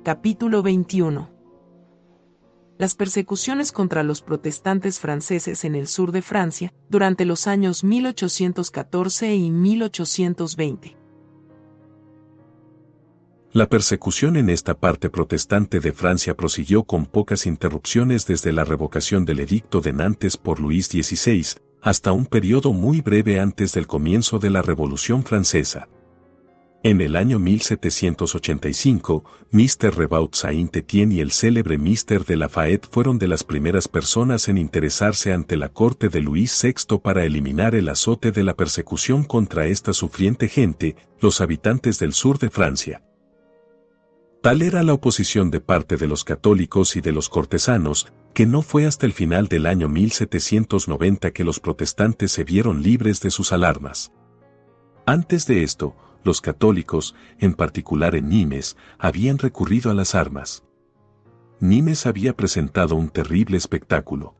Capítulo 21. Las persecuciones contra los protestantes franceses en el sur de Francia, durante los años 1814 y 1820. La persecución en esta parte protestante de Francia prosiguió con pocas interrupciones desde la revocación del Edicto de Nantes por Luis XVI, hasta un periodo muy breve antes del comienzo de la Revolución Francesa. En el año 1785, Mr. Rebaud Saint-Étienne y el célebre Mr. de Lafayette fueron de las primeras personas en interesarse ante la corte de Luis VI para eliminar el azote de la persecución contra esta sufriente gente, los habitantes del sur de Francia. Tal era la oposición de parte de los católicos y de los cortesanos, que no fue hasta el final del año 1790 que los protestantes se vieron libres de sus alarmas. Antes de esto, los católicos, en particular en Nimes, habían recurrido a las armas. Nimes había presentado un terrible espectáculo.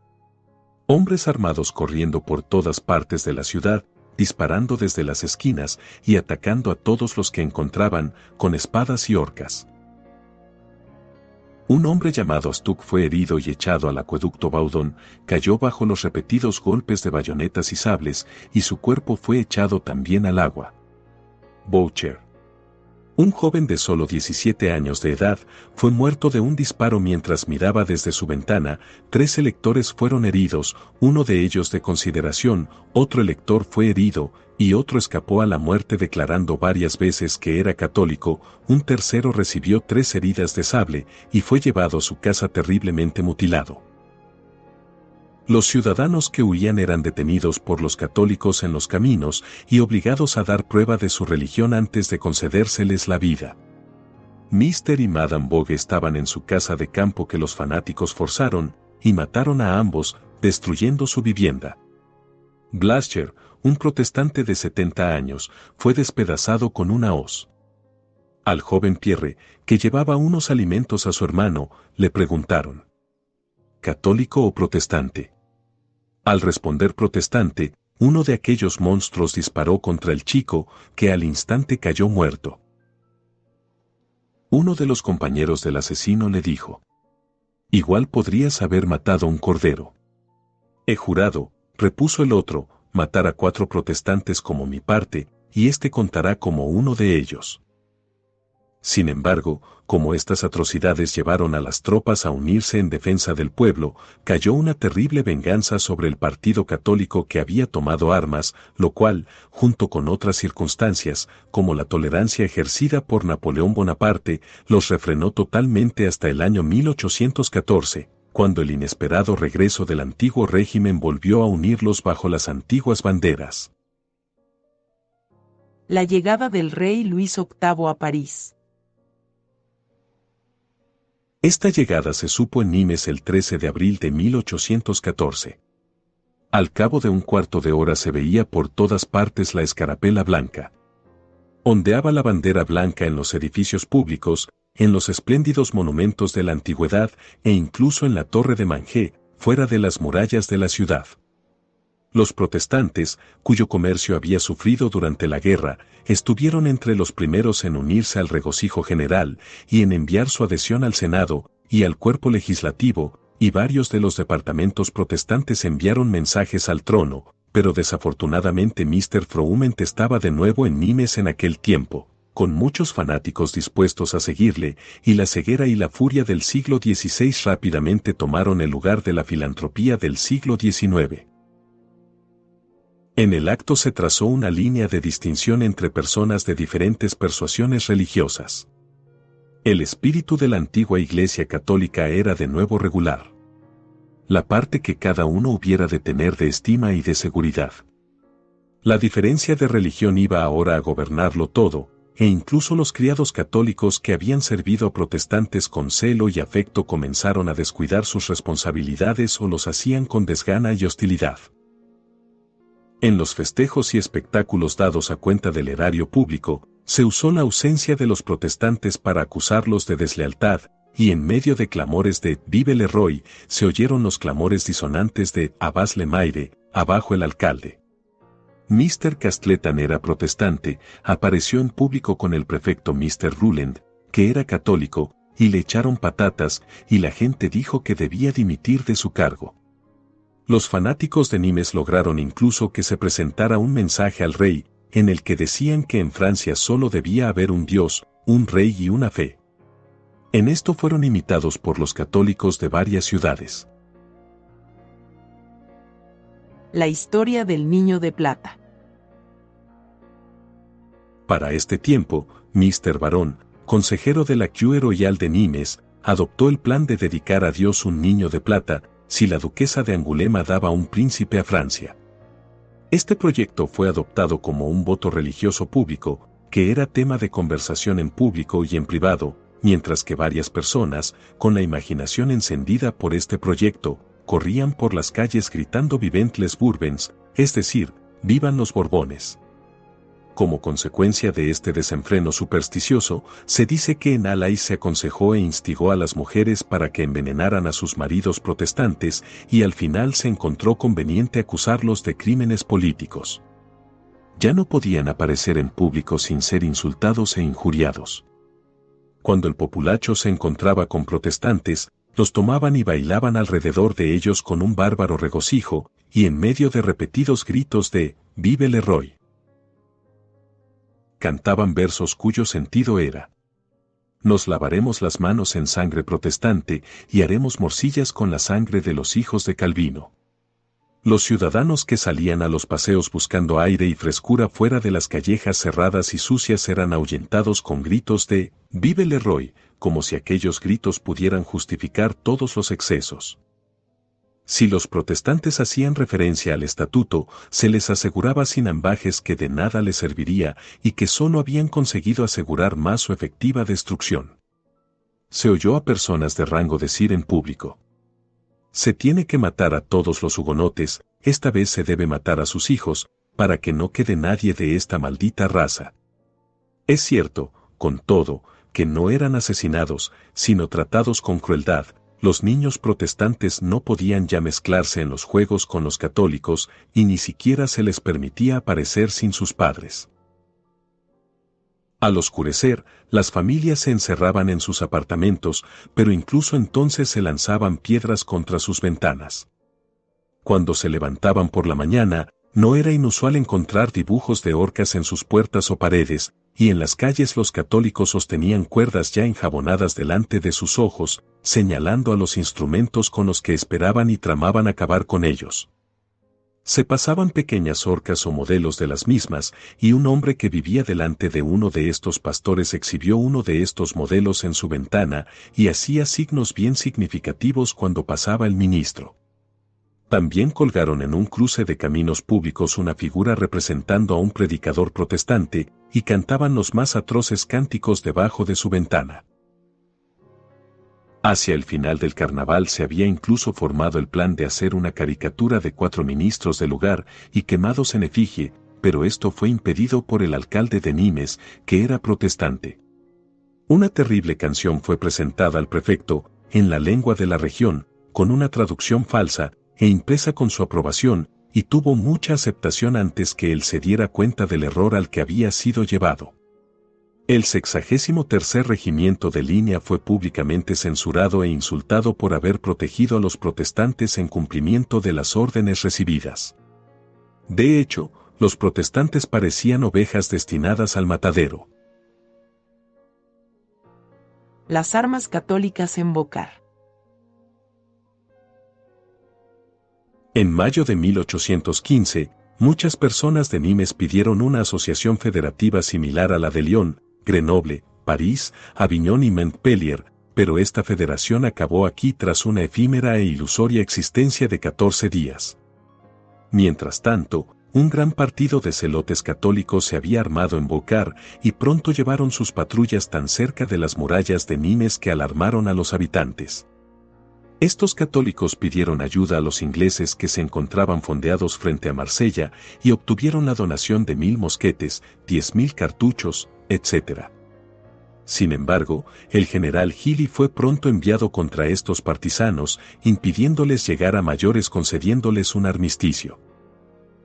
Hombres armados corriendo por todas partes de la ciudad, disparando desde las esquinas y atacando a todos los que encontraban, con espadas y horcas. Un hombre llamado Stuck fue herido y echado al acueducto Baudon, cayó bajo los repetidos golpes de bayonetas y sables, y su cuerpo fue echado también al agua. Boucher, un joven de solo 17 años de edad, fue muerto de un disparo mientras miraba desde su ventana. 3 electores fueron heridos, uno de ellos de consideración, otro elector fue herido, y otro escapó a la muerte declarando varias veces que era católico. Un tercero recibió 3 heridas de sable, y fue llevado a su casa terriblemente mutilado. Los ciudadanos que huían eran detenidos por los católicos en los caminos y obligados a dar prueba de su religión antes de concedérseles la vida. Mr. y Madame Bogue estaban en su casa de campo que los fanáticos forzaron, y mataron a ambos, destruyendo su vivienda. Blacher, un protestante de 70 años, fue despedazado con una hoz. Al joven Pierre, que llevaba unos alimentos a su hermano, le preguntaron: ¿católico o protestante? Al responder protestante, uno de aquellos monstruos disparó contra el chico, que al instante cayó muerto. Uno de los compañeros del asesino le dijo: igual podrías haber matado un cordero. He jurado, repuso el otro, matar a 4 protestantes como mi parte, y este contará como uno de ellos. Sin embargo, como estas atrocidades llevaron a las tropas a unirse en defensa del pueblo, cayó una terrible venganza sobre el partido católico que había tomado armas, lo cual, junto con otras circunstancias, como la tolerancia ejercida por Napoleón Bonaparte, los refrenó totalmente hasta el año 1814, cuando el inesperado regreso del antiguo régimen volvió a unirlos bajo las antiguas banderas. La llegada del rey Luis VIII a París. Esta llegada se supo en Nimes el 13 de abril de 1814. Al cabo de un cuarto de hora se veía por todas partes la escarapela blanca. Ondeaba la bandera blanca en los edificios públicos, en los espléndidos monumentos de la antigüedad e incluso en la torre de Mangé, fuera de las murallas de la ciudad. Los protestantes, cuyo comercio había sufrido durante la guerra, estuvieron entre los primeros en unirse al regocijo general y en enviar su adhesión al Senado y al cuerpo legislativo, y varios de los departamentos protestantes enviaron mensajes al trono, pero desafortunadamente Mr. Froment estaba de nuevo en Nimes en aquel tiempo, con muchos fanáticos dispuestos a seguirle, y la ceguera y la furia del siglo XVI rápidamente tomaron el lugar de la filantropía del siglo XIX. En el acto se trazó una línea de distinción entre personas de diferentes persuasiones religiosas. El espíritu de la antigua Iglesia Católica era de nuevo regular. La parte que cada uno hubiera de tener de estima y de seguridad. La diferencia de religión iba ahora a gobernarlo todo, e incluso los criados católicos que habían servido a protestantes con celo y afecto comenzaron a descuidar sus responsabilidades o los hacían con desgana y hostilidad. En los festejos y espectáculos dados a cuenta del erario público, se usó la ausencia de los protestantes para acusarlos de deslealtad, y en medio de clamores de «Vive le Roi», se oyeron los clamores disonantes de «Abajo le Maire», «Abajo el alcalde». Mr. Castleton era protestante, apareció en público con el prefecto Mr. Ruland, que era católico, y le echaron patatas, y la gente dijo que debía dimitir de su cargo. Los fanáticos de Nimes lograron incluso que se presentara un mensaje al rey, en el que decían que en Francia solo debía haber un Dios, un rey y una fe. En esto fueron imitados por los católicos de varias ciudades. La historia del Niño de Plata. Para este tiempo, Mr. Baron, consejero de la Cue Royal de Nimes, adoptó el plan de dedicar a Dios un niño de plata, si la duquesa de Angulema daba un príncipe a Francia. Este proyecto fue adoptado como un voto religioso público, que era tema de conversación en público y en privado, mientras que varias personas, con la imaginación encendida por este proyecto, corrían por las calles gritando Vivent les Bourbons, es decir, ¡vivan los Borbones! Como consecuencia de este desenfreno supersticioso, se dice que en Alais se aconsejó e instigó a las mujeres para que envenenaran a sus maridos protestantes y al final se encontró conveniente acusarlos de crímenes políticos. Ya no podían aparecer en público sin ser insultados e injuriados. Cuando el populacho se encontraba con protestantes, los tomaban y bailaban alrededor de ellos con un bárbaro regocijo, y en medio de repetidos gritos de «Vive le Roy», cantaban versos cuyo sentido era: nos lavaremos las manos en sangre protestante y haremos morcillas con la sangre de los hijos de Calvino. Los ciudadanos que salían a los paseos buscando aire y frescura fuera de las callejas cerradas y sucias eran ahuyentados con gritos de «Vive le Roy», como si aquellos gritos pudieran justificar todos los excesos. Si los protestantes hacían referencia al estatuto, se les aseguraba sin ambajes que de nada les serviría y que solo habían conseguido asegurar más su efectiva destrucción. Se oyó a personas de rango decir en público: se tiene que matar a todos los hugonotes, esta vez se debe matar a sus hijos, para que no quede nadie de esta maldita raza. Es cierto, con todo, que no eran asesinados, sino tratados con crueldad. Los niños protestantes no podían ya mezclarse en los juegos con los católicos y ni siquiera se les permitía aparecer sin sus padres. Al oscurecer, las familias se encerraban en sus apartamentos, pero incluso entonces se lanzaban piedras contra sus ventanas. Cuando se levantaban por la mañana, no era inusual encontrar dibujos de orcas en sus puertas o paredes, y en las calles los católicos sostenían cuerdas ya enjabonadas delante de sus ojos, señalando a los instrumentos con los que esperaban y tramaban acabar con ellos. Se pasaban pequeñas orcas o modelos de las mismas, y un hombre que vivía delante de uno de estos pastores exhibió uno de estos modelos en su ventana y hacía signos bien significativos cuando pasaba el ministro. También colgaron en un cruce de caminos públicos una figura representando a un predicador protestante, y cantaban los más atroces cánticos debajo de su ventana. Hacia el final del carnaval se había incluso formado el plan de hacer una caricatura de 4 ministros del lugar y quemados en efigie, pero esto fue impedido por el alcalde de Nimes, que era protestante. Una terrible canción fue presentada al prefecto, en la lengua de la región, con una traducción falsa, e impresa con su aprobación, y tuvo mucha aceptación antes que él se diera cuenta del error al que había sido llevado. El 63º Regimiento de Línea fue públicamente censurado e insultado por haber protegido a los protestantes en cumplimiento de las órdenes recibidas. De hecho, los protestantes parecían ovejas destinadas al matadero. Las armas católicas en Bocar. En mayo de 1815, muchas personas de Nimes pidieron una asociación federativa similar a la de Lyon, Grenoble, París, Aviñón y Montpellier, pero esta federación acabó aquí tras una efímera e ilusoria existencia de 14 días. Mientras tanto, un gran partido de celotes católicos se había armado en Bocar y pronto llevaron sus patrullas tan cerca de las murallas de Nimes que alarmaron a los habitantes. Estos católicos pidieron ayuda a los ingleses que se encontraban fondeados frente a Marsella y obtuvieron la donación de 1000 mosquetes, 10.000 cartuchos, etc. Sin embargo, el general Gilly fue pronto enviado contra estos partisanos, impidiéndoles llegar a mayores concediéndoles un armisticio.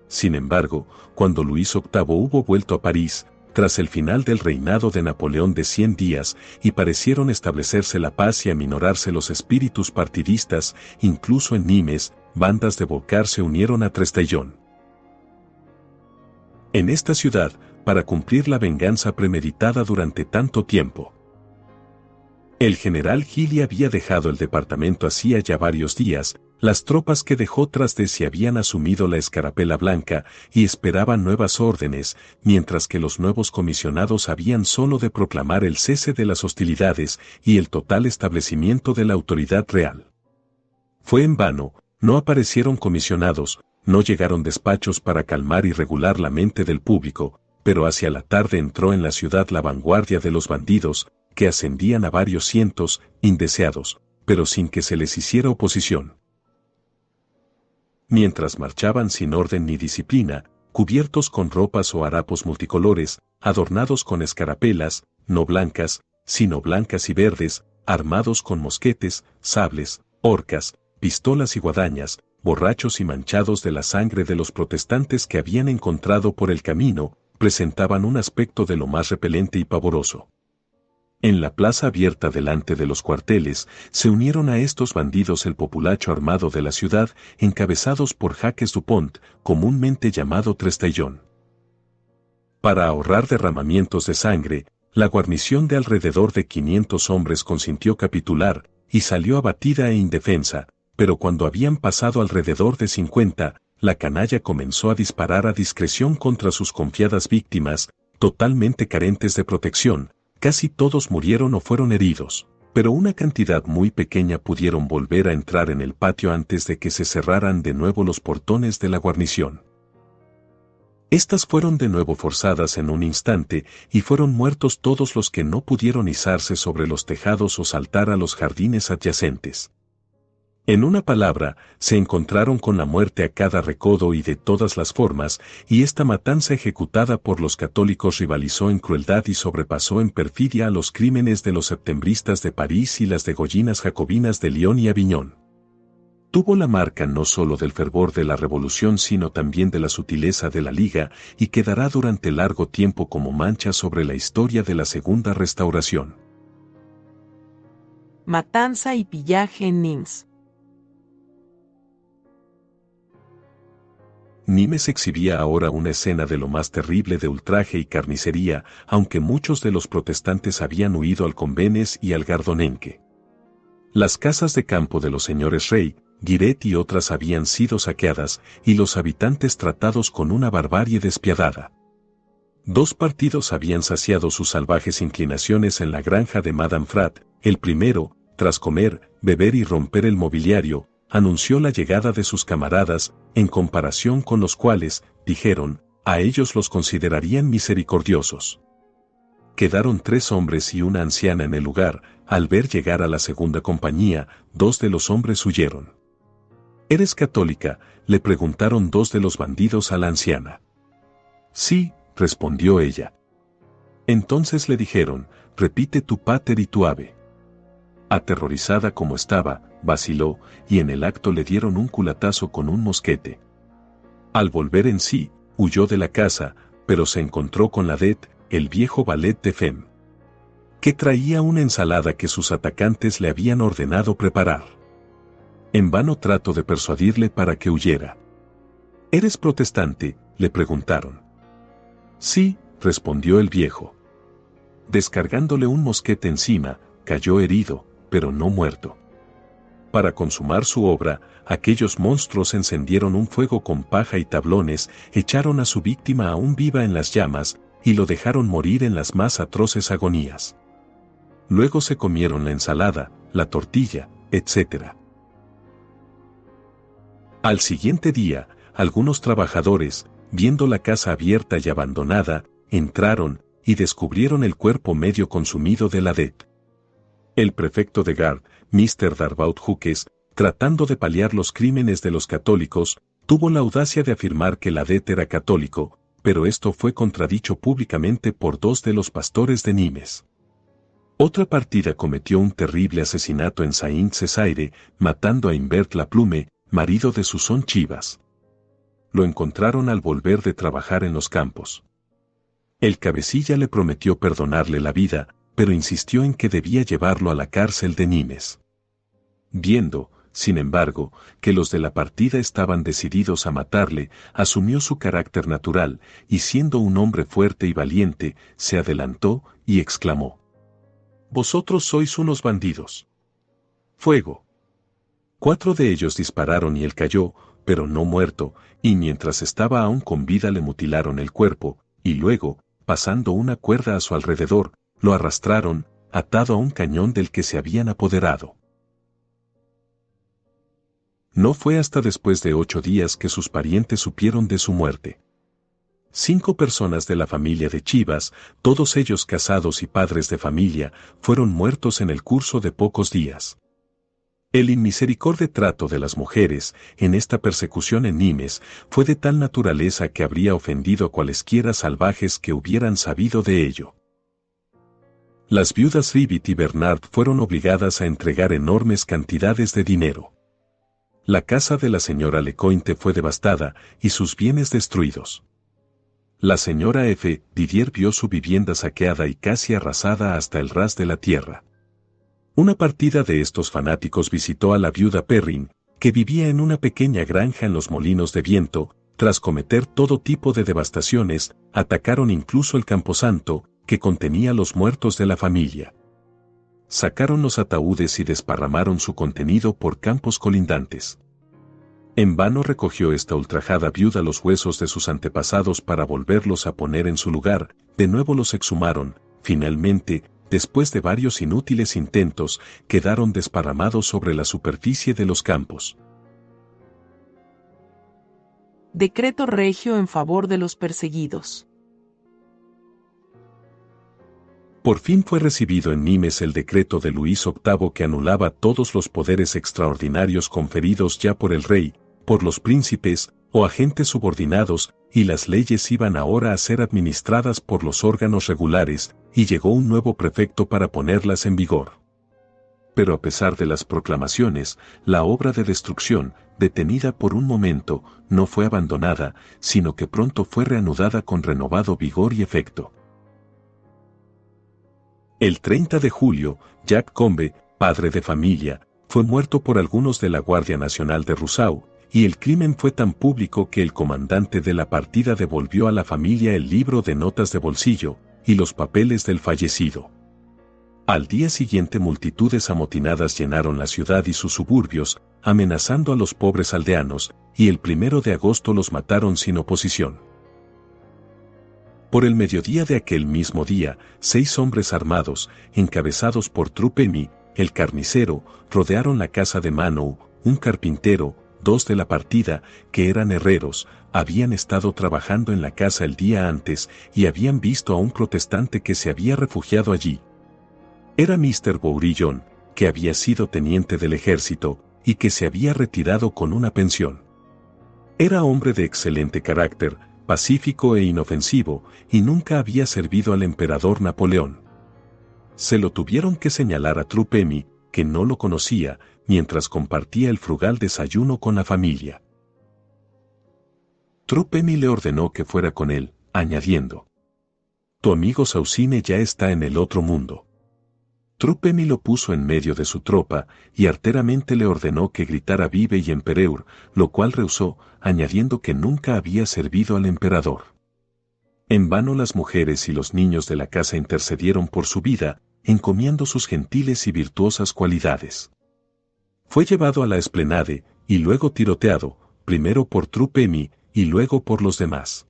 Sin embargo, cuando Luis VIII hubo vuelto a París, tras el final del reinado de Napoleón de 100 días, y parecieron establecerse la paz y aminorarse los espíritus partidistas, incluso en Nimes, bandas de Volcar se unieron a Trestaillon. En esta ciudad, para cumplir la venganza premeditada durante tanto tiempo. El general Gilly había dejado el departamento hacía ya varios días, las tropas que dejó tras de sí habían asumido la escarapela blanca y esperaban nuevas órdenes, mientras que los nuevos comisionados habían solo de proclamar el cese de las hostilidades y el total establecimiento de la autoridad real. Fue en vano, no aparecieron comisionados, no llegaron despachos para calmar y regular la mente del público, pero hacia la tarde entró en la ciudad la vanguardia de los bandidos, que ascendían a varios cientos, indeseados, pero sin que se les hiciera oposición. Mientras marchaban sin orden ni disciplina, cubiertos con ropas o harapos multicolores, adornados con escarapelas, no blancas, sino blancas y verdes, armados con mosquetes, sables, horcas, pistolas y guadañas, borrachos y manchados de la sangre de los protestantes que habían encontrado por el camino, presentaban un aspecto de lo más repelente y pavoroso. En la plaza abierta delante de los cuarteles, se unieron a estos bandidos el populacho armado de la ciudad, encabezados por Jacques Dupont, comúnmente llamado Trestaillon. Para ahorrar derramamientos de sangre, la guarnición de alrededor de 500 hombres consintió capitular, y salió abatida e indefensa, pero cuando habían pasado alrededor de 50, la canalla comenzó a disparar a discreción contra sus confiadas víctimas, totalmente carentes de protección. Casi todos murieron o fueron heridos, pero una cantidad muy pequeña pudieron volver a entrar en el patio antes de que se cerraran de nuevo los portones de la guarnición. Estas fueron de nuevo forzadas en un instante, y fueron muertos todos los que no pudieron izarse sobre los tejados o saltar a los jardines adyacentes. En una palabra, se encontraron con la muerte a cada recodo y de todas las formas, y esta matanza ejecutada por los católicos rivalizó en crueldad y sobrepasó en perfidia a los crímenes de los septembristas de París y las degollinas jacobinas de Lyon y Aviñón. Tuvo la marca no solo del fervor de la revolución sino también de la sutileza de la Liga, y quedará durante largo tiempo como mancha sobre la historia de la Segunda Restauración. Matanza y pillaje en Nimes. Nimes exhibía ahora una escena de lo más terrible de ultraje y carnicería, aunque muchos de los protestantes habían huido al Convenes y al Gardonenque. Las casas de campo de los señores Rey, Guiret y otras habían sido saqueadas, y los habitantes tratados con una barbarie despiadada. Dos partidos habían saciado sus salvajes inclinaciones en la granja de Madame Frat. El primero, tras comer, beber y romper el mobiliario, anunció la llegada de sus camaradas, en comparación con los cuales, dijeron, a ellos los considerarían misericordiosos. Quedaron 3 hombres y una anciana en el lugar. Al ver llegar a la segunda compañía, 2 de los hombres huyeron. ¿Eres católica?, le preguntaron 2 de los bandidos a la anciana. Sí, respondió ella. Entonces le dijeron, repite tu pater y tu ave. Aterrorizada como estaba, vaciló, y en el acto le dieron un culatazo con un mosquete. Al volver en sí, huyó de la casa, pero se encontró con Ladet, el viejo valet de Femme, que traía una ensalada que sus atacantes le habían ordenado preparar. En vano trató de persuadirle para que huyera. ¿Eres protestante?, le preguntaron. Sí, respondió el viejo. Descargándole un mosquete encima, cayó herido, pero no muerto. Para consumar su obra, aquellos monstruos encendieron un fuego con paja y tablones, echaron a su víctima aún viva en las llamas, y lo dejaron morir en las más atroces agonías. Luego se comieron la ensalada, la tortilla, etc. Al siguiente día, algunos trabajadores, viendo la casa abierta y abandonada, entraron, y descubrieron el cuerpo medio consumido de Ladet. El prefecto de Gard, Mr. Darbaud Hughes, tratando de paliar los crímenes de los católicos, tuvo la audacia de afirmar que Ladet era católico, pero esto fue contradicho públicamente por 2 de los pastores de Nimes. Otra partida cometió un terrible asesinato en Saint-Césaire, matando a Imbert Laplume, marido de Susón Chivas. Lo encontraron al volver de trabajar en los campos. El cabecilla le prometió perdonarle la vida, pero insistió en que debía llevarlo a la cárcel de Nimes. Viendo, sin embargo, que los de la partida estaban decididos a matarle, asumió su carácter natural, y siendo un hombre fuerte y valiente, se adelantó y exclamó: «Vosotros sois unos bandidos. ¡Fuego!». 4 de ellos dispararon y él cayó, pero no muerto, y mientras estaba aún con vida le mutilaron el cuerpo, y luego, pasando una cuerda a su alrededor, lo arrastraron, atado a un cañón del que se habían apoderado. No fue hasta después de 8 días que sus parientes supieron de su muerte. 5 personas de la familia de Chivas, todos ellos casados y padres de familia, fueron muertos en el curso de pocos días. El inmisericorde trato de las mujeres, en esta persecución en Nimes, fue de tal naturaleza que habría ofendido a cualesquiera salvajes que hubieran sabido de ello. Las viudas Ribbit y Bernard fueron obligadas a entregar enormes cantidades de dinero. La casa de la señora Lecointe fue devastada y sus bienes destruidos. La señora F. Didier vio su vivienda saqueada y casi arrasada hasta el ras de la tierra. Una partida de estos fanáticos visitó a la viuda Perrin, que vivía en una pequeña granja en los molinos de viento. Tras cometer todo tipo de devastaciones, atacaron incluso el camposanto, que contenía los muertos de la familia. Sacaron los ataúdes y desparramaron su contenido por campos colindantes. En vano recogió esta ultrajada viuda los huesos de sus antepasados para volverlos a poner en su lugar, de nuevo los exhumaron, finalmente, después de varios inútiles intentos, quedaron desparramados sobre la superficie de los campos. Decreto regio en favor de los perseguidos. Por fin fue recibido en Nimes el decreto de Luis VIII que anulaba todos los poderes extraordinarios conferidos ya por el rey, por los príncipes o agentes subordinados, y las leyes iban ahora a ser administradas por los órganos regulares, y llegó un nuevo prefecto para ponerlas en vigor. Pero a pesar de las proclamaciones, la obra de destrucción, detenida por un momento, no fue abandonada, sino que pronto fue reanudada con renovado vigor y efecto. El 30 de julio, Jacques Combe, padre de familia, fue muerto por algunos de la Guardia Nacional de Rousseau, y el crimen fue tan público que el comandante de la partida devolvió a la familia el libro de notas de bolsillo y los papeles del fallecido. Al día siguiente multitudes amotinadas llenaron la ciudad y sus suburbios, amenazando a los pobres aldeanos, y el 1 de agosto los mataron sin oposición. Por el mediodía de aquel mismo día, 6 hombres armados, encabezados por Trupemi, el carnicero, rodearon la casa de Manou, un carpintero. 2 de la partida, que eran herreros, habían estado trabajando en la casa el día antes y habían visto a un protestante que se había refugiado allí. Era Mr. Bourillon, que había sido teniente del ejército y que se había retirado con una pensión. Era hombre de excelente carácter, pacífico e inofensivo, y nunca había servido al emperador Napoleón. Se lo tuvieron que señalar a Trupemi, que no lo conocía, mientras compartía el frugal desayuno con la familia. Trupemi le ordenó que fuera con él, añadiendo: «Tu amigo Saucine ya está en el otro mundo». Trupemi lo puso en medio de su tropa, y arteramente le ordenó que gritara vive y empereur, lo cual rehusó, añadiendo que nunca había servido al emperador. En vano las mujeres y los niños de la casa intercedieron por su vida, encomiando sus gentiles y virtuosas cualidades. Fue llevado a la esplanade, y luego tiroteado, primero por Trupemi, y luego por los demás.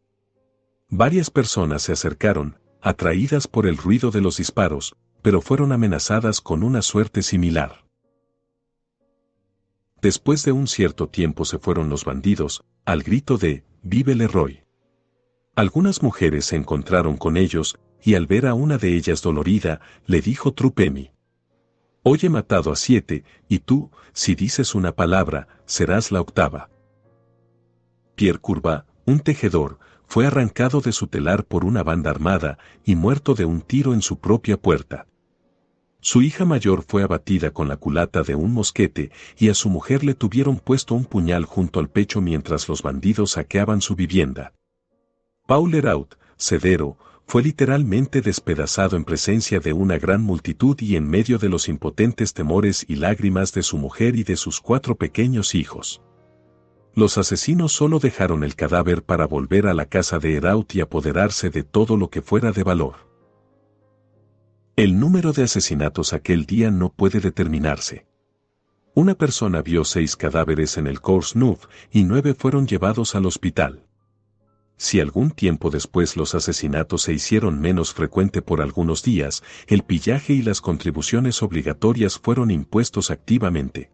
Varias personas se acercaron, atraídas por el ruido de los disparos, pero fueron amenazadas con una suerte similar. Después de un cierto tiempo se fueron los bandidos, al grito de «Vive Leroy». Algunas mujeres se encontraron con ellos, y al ver a una de ellas dolorida, le dijo Trupemi: «Hoy he matado a 7, y tú, si dices una palabra, serás la 8ª». Pierre Courbat, un tejedor, fue arrancado de su telar por una banda armada y muerto de un tiro en su propia puerta. Su hija mayor fue abatida con la culata de un mosquete y a su mujer le tuvieron puesto un puñal junto al pecho mientras los bandidos saqueaban su vivienda. Paul Hérault, cedero, fue literalmente despedazado en presencia de una gran multitud y en medio de los impotentes temores y lágrimas de su mujer y de sus 4 pequeños hijos. Los asesinos solo dejaron el cadáver para volver a la casa de Hérault y apoderarse de todo lo que fuera de valor. El número de asesinatos aquel día no puede determinarse. Una persona vio 6 cadáveres en el Cours Neuf y 9 fueron llevados al hospital. Si algún tiempo después los asesinatos se hicieron menos frecuente por algunos días, el pillaje y las contribuciones obligatorias fueron impuestos activamente.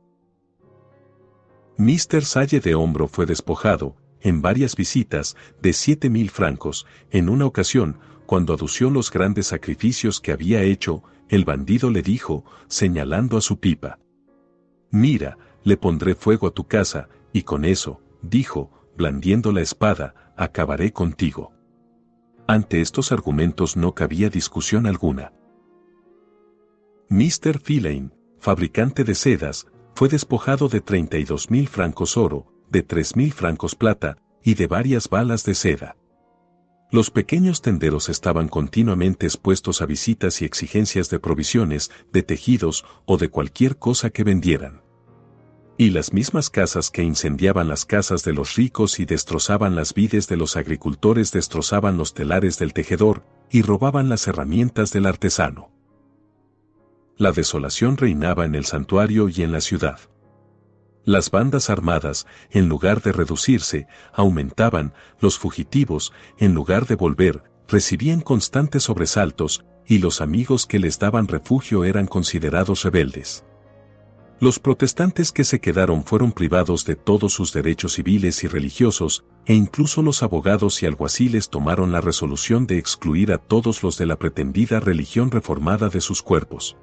Mr. Salle de Hombro fue despojado, en varias visitas, de 7.000 francos. En una ocasión, cuando adució los grandes sacrificios que había hecho, el bandido le dijo, señalando a su pipa: «Mira, le pondré fuego a tu casa, y con eso», dijo, blandiendo la espada, «acabaré contigo». Ante estos argumentos no cabía discusión alguna. Mr. Filane, fabricante de sedas, fue despojado de 32.000 francos oro, de 3.000 francos plata, y de varias balas de seda. Los pequeños tenderos estaban continuamente expuestos a visitas y exigencias de provisiones, de tejidos o de cualquier cosa que vendieran. Y las mismas casas que incendiaban las casas de los ricos y destrozaban las vides de los agricultores destrozaban los telares del tejedor y robaban las herramientas del artesano. La desolación reinaba en el santuario y en la ciudad. Las bandas armadas, en lugar de reducirse, aumentaban. Los fugitivos, en lugar de volver, recibían constantes sobresaltos, y los amigos que les daban refugio eran considerados rebeldes. Los protestantes que se quedaron fueron privados de todos sus derechos civiles y religiosos, e incluso los abogados y alguaciles tomaron la resolución de excluir a todos los de la pretendida religión reformada de sus cuerpos.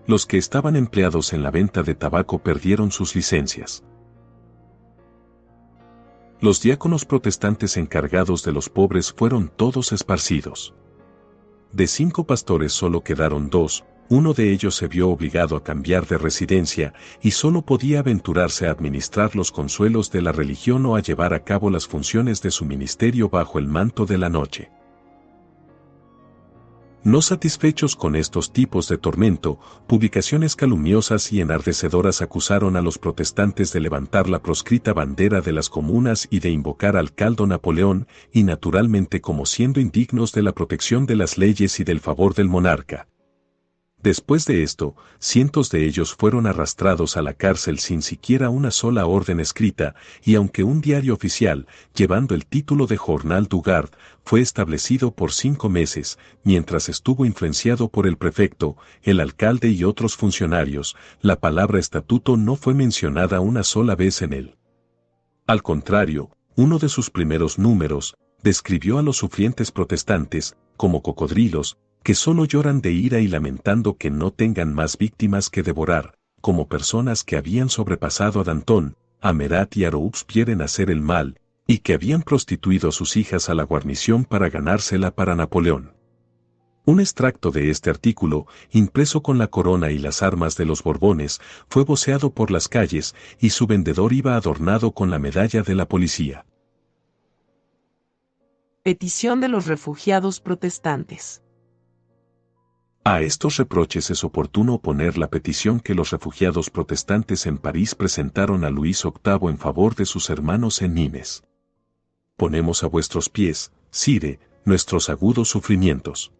Los que estaban empleados en la venta de tabaco perdieron sus licencias. Los diáconos protestantes encargados de los pobres fueron todos esparcidos. De 5 pastores solo quedaron 2, uno de ellos se vio obligado a cambiar de residencia y solo podía aventurarse a administrar los consuelos de la religión o a llevar a cabo las funciones de su ministerio bajo el manto de la noche. No satisfechos con estos tipos de tormento, publicaciones calumniosas y enardecedoras acusaron a los protestantes de levantar la proscrita bandera de las comunas y de invocar al caldo Napoleón, y naturalmente como siendo indignos de la protección de las leyes y del favor del monarca. Después de esto, cientos de ellos fueron arrastrados a la cárcel sin siquiera una sola orden escrita, y aunque un diario oficial, llevando el título de Journal du Gard, fue establecido por 5 meses, mientras estuvo influenciado por el prefecto, el alcalde y otros funcionarios, la palabra estatuto no fue mencionada una sola vez en él. Al contrario, uno de sus primeros números, describió a los sufrientes protestantes, como cocodrilos, que solo lloran de ira y lamentando que no tengan más víctimas que devorar, como personas que habían sobrepasado a Danton, a Marat y a Robespierre en hacer el mal, y que habían prostituido a sus hijas a la guarnición para ganársela para Napoleón. Un extracto de este artículo, impreso con la corona y las armas de los Borbones, fue voceado por las calles, y su vendedor iba adornado con la medalla de la policía. Petición de los refugiados protestantes. A estos reproches es oportuno oponer la petición que los refugiados protestantes en París presentaron a Luis VIII en favor de sus hermanos en Nimes. Ponemos a vuestros pies, Sire, nuestros agudos sufrimientos.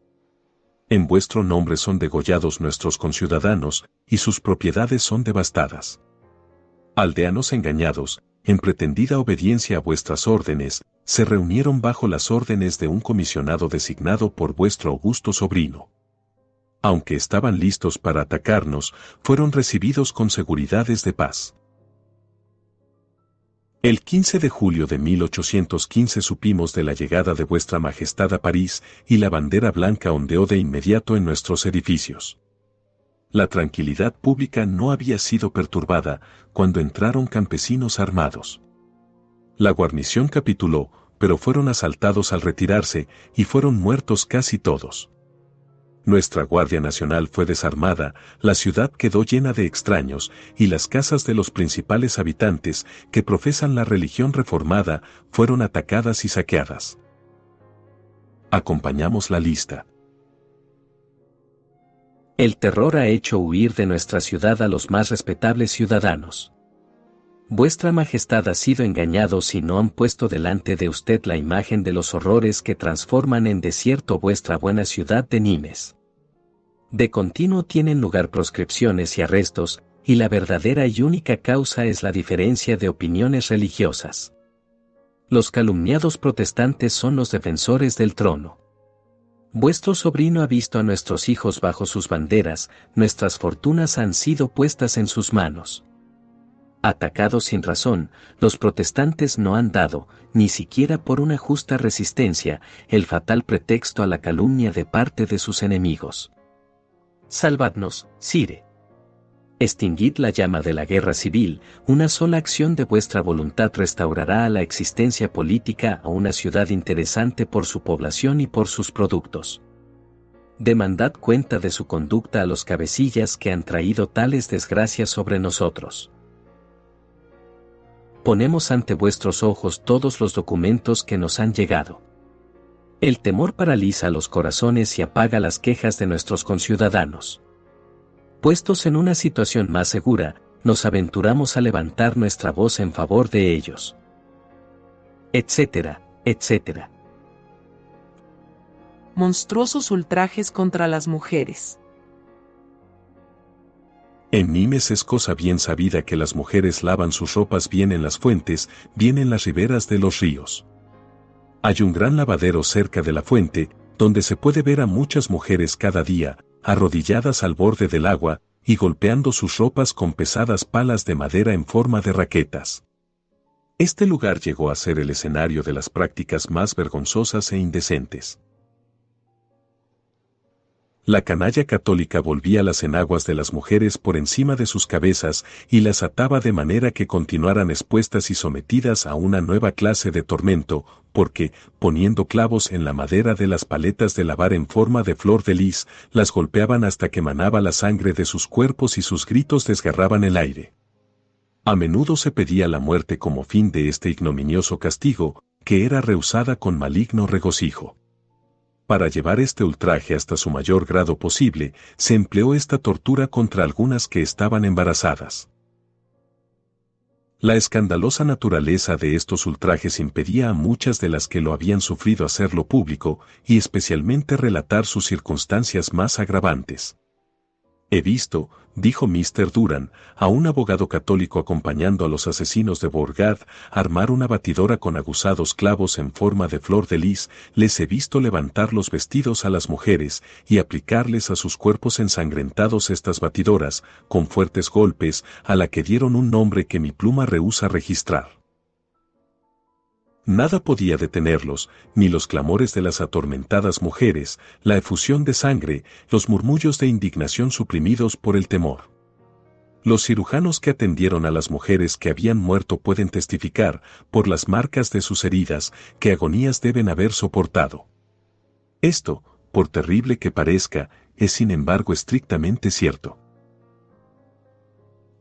En vuestro nombre son degollados nuestros conciudadanos, y sus propiedades son devastadas. Aldeanos engañados, en pretendida obediencia a vuestras órdenes, se reunieron bajo las órdenes de un comisionado designado por vuestro augusto sobrino. Aunque estaban listos para atacarnos, fueron recibidos con seguridades de paz. El 15 de julio de 1815 supimos de la llegada de vuestra majestad a París, y la bandera blanca ondeó de inmediato en nuestros edificios. La tranquilidad pública no había sido perturbada cuando entraron campesinos armados. La guarnición capituló, pero fueron asaltados al retirarse, y fueron muertos casi todos. Nuestra Guardia Nacional fue desarmada, la ciudad quedó llena de extraños, y las casas de los principales habitantes, que profesan la religión reformada, fueron atacadas y saqueadas. Acompañamos la lista. El terror ha hecho huir de nuestra ciudad a los más respetables ciudadanos. Vuestra Majestad ha sido engañado si no han puesto delante de usted la imagen de los horrores que transforman en desierto vuestra buena ciudad de Nimes. De continuo tienen lugar proscripciones y arrestos, y la verdadera y única causa es la diferencia de opiniones religiosas. Los calumniados protestantes son los defensores del trono. Vuestro sobrino ha visto a nuestros hijos bajo sus banderas, nuestras fortunas han sido puestas en sus manos. Atacados sin razón, los protestantes no han dado, ni siquiera por una justa resistencia, el fatal pretexto a la calumnia de parte de sus enemigos. Salvadnos, Sire. Extinguid la llama de la guerra civil, una sola acción de vuestra voluntad restaurará a la existencia política a una ciudad interesante por su población y por sus productos. Demandad cuenta de su conducta a los cabecillas que han traído tales desgracias sobre nosotros. Ponemos ante vuestros ojos todos los documentos que nos han llegado. El temor paraliza los corazones y apaga las quejas de nuestros conciudadanos. Puestos en una situación más segura, nos aventuramos a levantar nuestra voz en favor de ellos. Etcétera, etcétera. Monstruosos ultrajes contra las mujeres. En Nimes es cosa bien sabida que las mujeres lavan sus ropas bien en las fuentes, bien en las riberas de los ríos. Hay un gran lavadero cerca de la fuente, donde se puede ver a muchas mujeres cada día, arrodilladas al borde del agua, y golpeando sus ropas con pesadas palas de madera en forma de raquetas. Este lugar llegó a ser el escenario de las prácticas más vergonzosas e indecentes. La canalla católica volvía las enaguas de las mujeres por encima de sus cabezas y las ataba de manera que continuaran expuestas y sometidas a una nueva clase de tormento, porque, poniendo clavos en la madera de las paletas de lavar en forma de flor de lis, las golpeaban hasta que manaba la sangre de sus cuerpos y sus gritos desgarraban el aire. A menudo se pedía la muerte como fin de este ignominioso castigo, que era rehusada con maligno regocijo. Para llevar este ultraje hasta su mayor grado posible, se empleó esta tortura contra algunas que estaban embarazadas. La escandalosa naturaleza de estos ultrajes impedía a muchas de las que lo habían sufrido hacerlo público, y especialmente relatar sus circunstancias más agravantes. He visto, dijo Mr. Durand, a un abogado católico acompañando a los asesinos de Bourgade, armar una batidora con aguzados clavos en forma de flor de lis, les he visto levantar los vestidos a las mujeres y aplicarles a sus cuerpos ensangrentados estas batidoras, con fuertes golpes, a la que dieron un nombre que mi pluma rehúsa registrar. Nada podía detenerlos, ni los clamores de las atormentadas mujeres, la efusión de sangre, los murmullos de indignación suprimidos por el temor. Los cirujanos que atendieron a las mujeres que habían muerto pueden testificar, por las marcas de sus heridas, qué agonías deben haber soportado. Esto, por terrible que parezca, es sin embargo estrictamente cierto.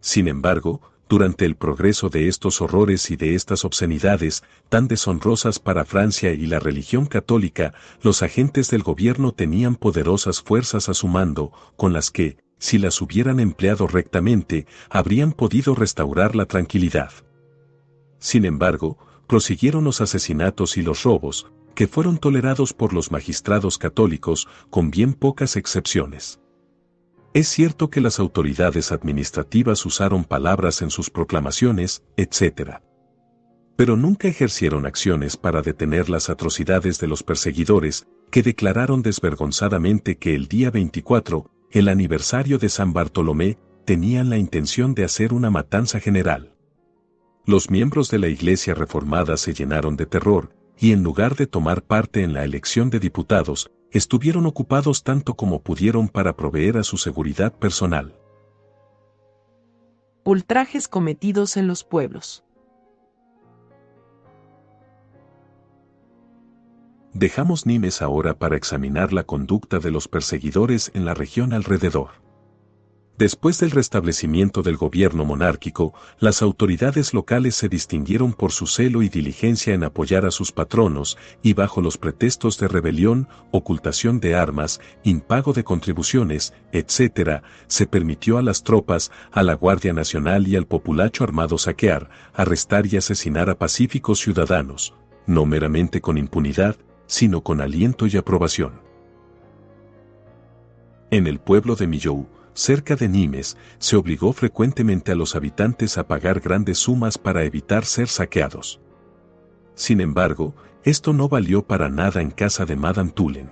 Sin embargo, durante el progreso de estos horrores y de estas obscenidades, tan deshonrosas para Francia y la religión católica, los agentes del gobierno tenían poderosas fuerzas a su mando, con las que, si las hubieran empleado rectamente, habrían podido restaurar la tranquilidad. Sin embargo, prosiguieron los asesinatos y los robos, que fueron tolerados por los magistrados católicos, con bien pocas excepciones. Es cierto que las autoridades administrativas usaron palabras en sus proclamaciones, etc. Pero nunca ejercieron acciones para detener las atrocidades de los perseguidores, que declararon desvergonzadamente que el día 24, el aniversario de San Bartolomé, tenían la intención de hacer una matanza general. Los miembros de la Iglesia Reformada se llenaron de terror, y en lugar de tomar parte en la elección de diputados, estuvieron ocupados tanto como pudieron para proveer a su seguridad personal. Ultrajes cometidos en los pueblos. Dejamos Nimes ahora para examinar la conducta de los perseguidores en la región alrededor. Después del restablecimiento del gobierno monárquico, las autoridades locales se distinguieron por su celo y diligencia en apoyar a sus patronos, y bajo los pretextos de rebelión, ocultación de armas, impago de contribuciones, etc., se permitió a las tropas, a la Guardia Nacional y al populacho armado saquear, arrestar y asesinar a pacíficos ciudadanos, no meramente con impunidad, sino con aliento y aprobación. En el pueblo de Millau, cerca de Nimes, se obligó frecuentemente a los habitantes a pagar grandes sumas para evitar ser saqueados. Sin embargo, esto no valió para nada en casa de Madame Tullen.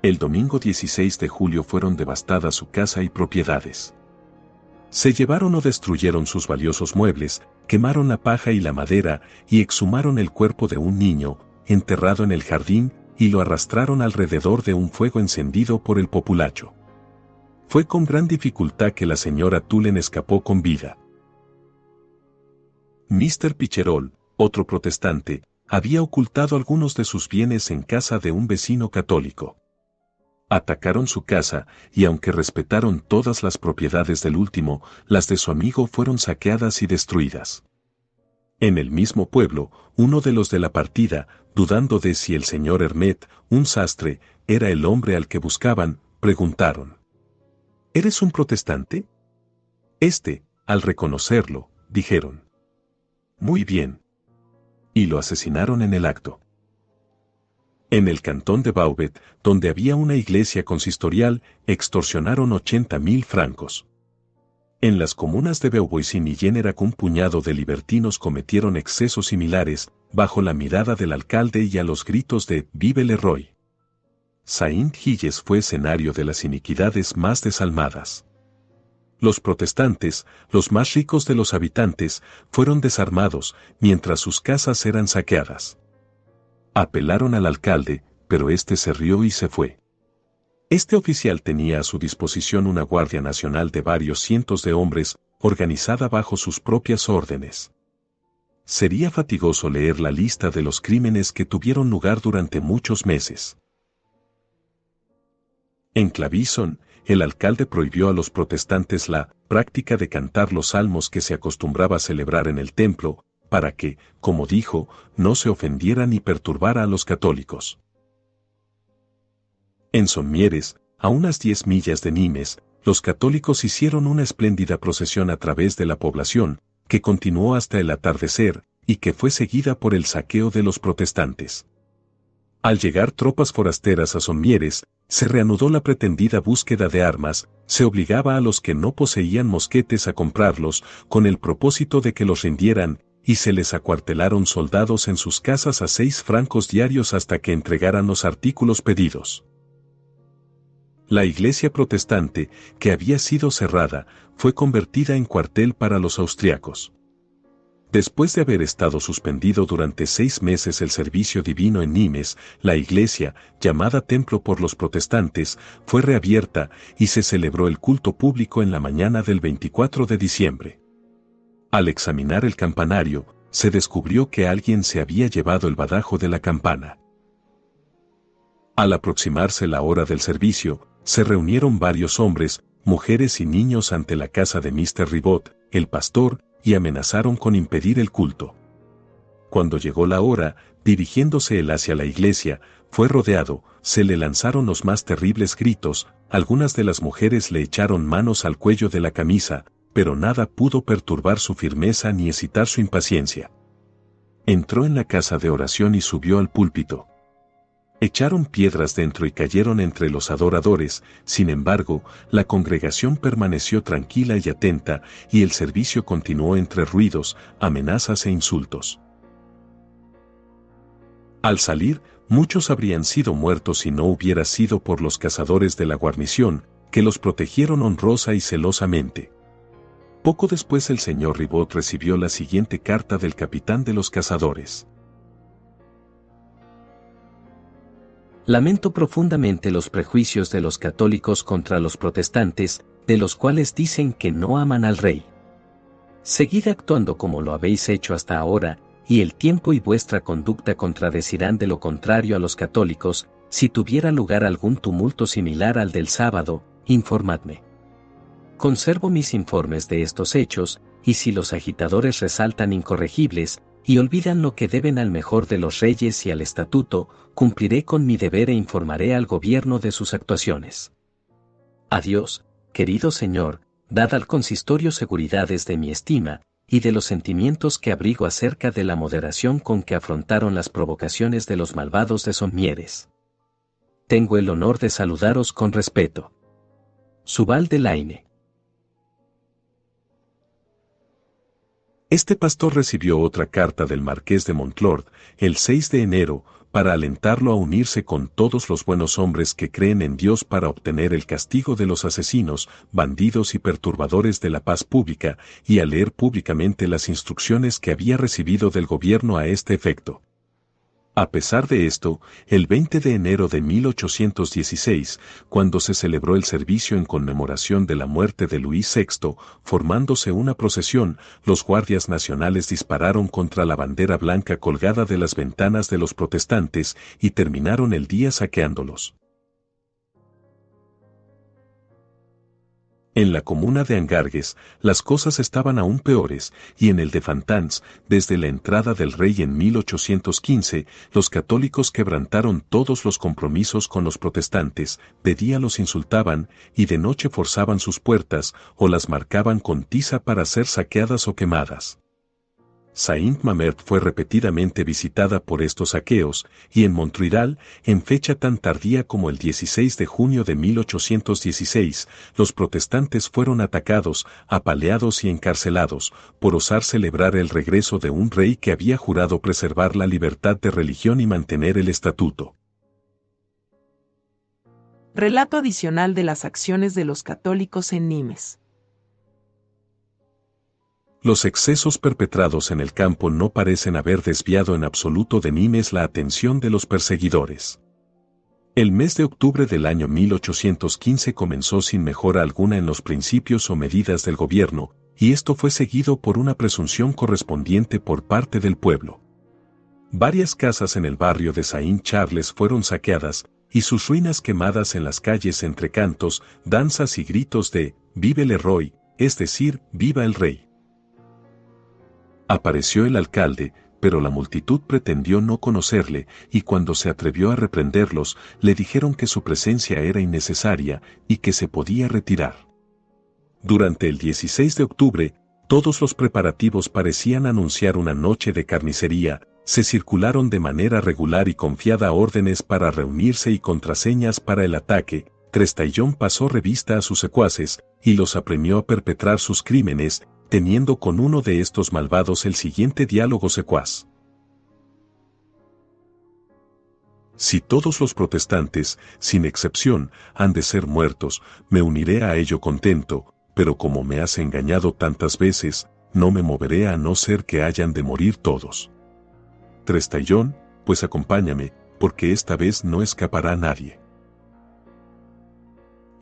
El domingo 16 de julio fueron devastadas su casa y propiedades. Se llevaron o destruyeron sus valiosos muebles, quemaron la paja y la madera, y exhumaron el cuerpo de un niño, enterrado en el jardín, y lo arrastraron alrededor de un fuego encendido por el populacho. Fue con gran dificultad que la señora Tullen escapó con vida. Mr. Picherol, otro protestante, había ocultado algunos de sus bienes en casa de un vecino católico. Atacaron su casa, y aunque respetaron todas las propiedades del último, las de su amigo fueron saqueadas y destruidas. En el mismo pueblo, uno de los de la partida, dudando de si el señor Hermet, un sastre, era el hombre al que buscaban, preguntaron: ¿Eres un protestante? Al reconocerlo, dijeron: Muy bien. Y lo asesinaron en el acto. En el cantón de Beauvais, donde había una iglesia consistorial, extorsionaron 80.000 francos. En las comunas de Beauvoisin y Générac un puñado de libertinos cometieron excesos similares, bajo la mirada del alcalde y a los gritos de «Vive le Roi». Saint-Gilles fue escenario de las iniquidades más desalmadas. Los protestantes, los más ricos de los habitantes, fueron desarmados, mientras sus casas eran saqueadas. Apelaron al alcalde, pero este se rió y se fue. Este oficial tenía a su disposición una guardia nacional de varios cientos de hombres, organizada bajo sus propias órdenes. Sería fatigoso leer la lista de los crímenes que tuvieron lugar durante muchos meses. En Clavison, el alcalde prohibió a los protestantes la práctica de cantar los salmos que se acostumbraba a celebrar en el templo, para que, como dijo, no se ofendiera ni perturbara a los católicos. En Sommières, a unas 10 millas de Nimes, los católicos hicieron una espléndida procesión a través de la población, que continuó hasta el atardecer, y que fue seguida por el saqueo de los protestantes. Al llegar tropas forasteras a Sommières, se reanudó la pretendida búsqueda de armas, se obligaba a los que no poseían mosquetes a comprarlos, con el propósito de que los rindieran, y se les acuartelaron soldados en sus casas a 6 francos diarios hasta que entregaran los artículos pedidos. La iglesia protestante, que había sido cerrada, fue convertida en cuartel para los austriacos. Después de haber estado suspendido durante 6 meses el servicio divino en Nimes, la iglesia, llamada templo por los protestantes, fue reabierta y se celebró el culto público en la mañana del 24 de diciembre. Al examinar el campanario, se descubrió que alguien se había llevado el badajo de la campana. Al aproximarse la hora del servicio, se reunieron varios hombres, mujeres y niños ante la casa de Mr. Ribot, el pastor, y amenazaron con impedir el culto. Cuando llegó la hora, dirigiéndose él hacia la iglesia, fue rodeado, se le lanzaron los más terribles gritos, algunas de las mujeres le echaron manos al cuello de la camisa, pero nada pudo perturbar su firmeza ni excitar su impaciencia. Entró en la casa de oración y subió al púlpito. Echaron piedras dentro y cayeron entre los adoradores, sin embargo, la congregación permaneció tranquila y atenta, y el servicio continuó entre ruidos, amenazas e insultos. Al salir, muchos habrían sido muertos si no hubiera sido por los cazadores de la guarnición, que los protegieron honrosa y celosamente. Poco después el señor Ribot recibió la siguiente carta del capitán de los cazadores. Lamento profundamente los prejuicios de los católicos contra los protestantes, de los cuales dicen que no aman al rey. Seguid actuando como lo habéis hecho hasta ahora, y el tiempo y vuestra conducta contradecirán de lo contrario a los católicos. Si tuviera lugar algún tumulto similar al del sábado, informadme. Conservo mis informes de estos hechos, y si los agitadores resaltan incorregibles, y olvidan lo que deben al mejor de los reyes y al estatuto, cumpliré con mi deber e informaré al gobierno de sus actuaciones. Adiós, querido señor, dad al consistorio seguridades de mi estima, y de los sentimientos que abrigo acerca de la moderación con que afrontaron las provocaciones de los malvados de Somieres. Tengo el honor de saludaros con respeto. Subal de Laine. Este pastor recibió otra carta del marqués de Montlord, el 6 de enero, para alentarlo a unirse con todos los buenos hombres que creen en Dios para obtener el castigo de los asesinos, bandidos y perturbadores de la paz pública, y a leer públicamente las instrucciones que había recibido del gobierno a este efecto. A pesar de esto, el 20 de enero de 1816, cuando se celebró el servicio en conmemoración de la muerte de Luis VI, formándose una procesión, los guardias nacionales dispararon contra la bandera blanca colgada de las ventanas de los protestantes y terminaron el día saqueándolos. En la comuna de Angargues, las cosas estaban aún peores, y en el de Fantans, desde la entrada del rey en 1815, los católicos quebrantaron todos los compromisos con los protestantes, de día los insultaban, y de noche forzaban sus puertas, o las marcaban con tiza para ser saqueadas o quemadas. Saint-Mamert fue repetidamente visitada por estos saqueos, y en Montreal, en fecha tan tardía como el 16 de junio de 1816, los protestantes fueron atacados, apaleados y encarcelados, por osar celebrar el regreso de un rey que había jurado preservar la libertad de religión y mantener el estatuto. Relato adicional de las acciones de los católicos en Nimes. Los excesos perpetrados en el campo no parecen haber desviado en absoluto de Nimes la atención de los perseguidores. El mes de octubre del año 1815 comenzó sin mejora alguna en los principios o medidas del gobierno, y esto fue seguido por una presunción correspondiente por parte del pueblo. Varias casas en el barrio de Saint-Charles fueron saqueadas, y sus ruinas quemadas en las calles entre cantos, danzas y gritos de «Vive le Roi», es decir, «Viva el Rey». Apareció el alcalde, pero la multitud pretendió no conocerle, y cuando se atrevió a reprenderlos, le dijeron que su presencia era innecesaria y que se podía retirar. Durante el 16 de octubre, todos los preparativos parecían anunciar una noche de carnicería, se circularon de manera regular y confiada órdenes para reunirse y contraseñas para el ataque. Trestaillon pasó revista a sus secuaces, y los apremió a perpetrar sus crímenes, teniendo con uno de estos malvados el siguiente diálogo secuaz. Si todos los protestantes, sin excepción, han de ser muertos, me uniré a ello contento, pero como me has engañado tantas veces, no me moveré a no ser que hayan de morir todos. Trestaillon, pues acompáñame, porque esta vez no escapará nadie.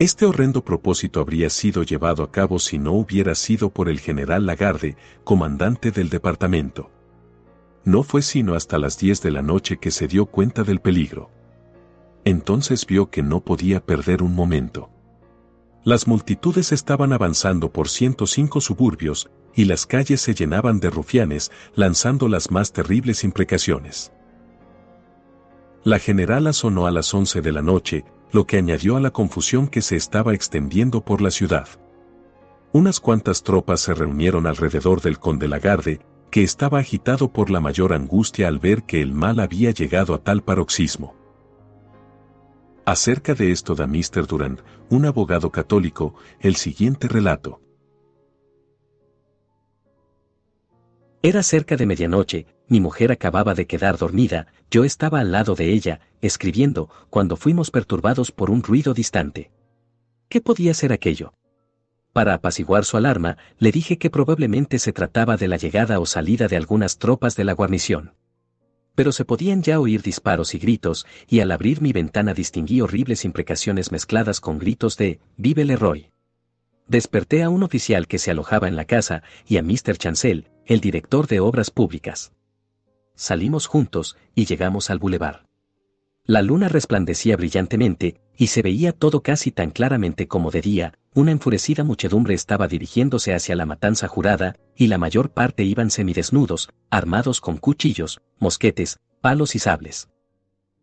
Este horrendo propósito habría sido llevado a cabo si no hubiera sido por el general Lagarde, comandante del departamento. No fue sino hasta las 10 de la noche que se dio cuenta del peligro. Entonces vio que no podía perder un momento. Las multitudes estaban avanzando por 105 suburbios, y las calles se llenaban de rufianes, lanzando las más terribles imprecaciones. La generala sonó a las 11 de la noche, lo que añadió a la confusión que se estaba extendiendo por la ciudad. Unas cuantas tropas se reunieron alrededor del conde Lagarde, que estaba agitado por la mayor angustia al ver que el mal había llegado a tal paroxismo. Acerca de esto da Mr. Durand, un abogado católico, el siguiente relato. Era cerca de medianoche, mi mujer acababa de quedar dormida, yo estaba al lado de ella, escribiendo, cuando fuimos perturbados por un ruido distante. ¿Qué podía ser aquello? Para apaciguar su alarma, le dije que probablemente se trataba de la llegada o salida de algunas tropas de la guarnición. Pero se podían ya oír disparos y gritos, y al abrir mi ventana distinguí horribles imprecaciones mezcladas con gritos de «Vive le Roi». Desperté a un oficial que se alojaba en la casa, y a Mr. Chancel, el director de obras públicas. Salimos juntos, y llegamos al bulevar. La luna resplandecía brillantemente, y se veía todo casi tan claramente como de día, una enfurecida muchedumbre estaba dirigiéndose hacia la matanza jurada, y la mayor parte iban semidesnudos, armados con cuchillos, mosquetes, palos y sables.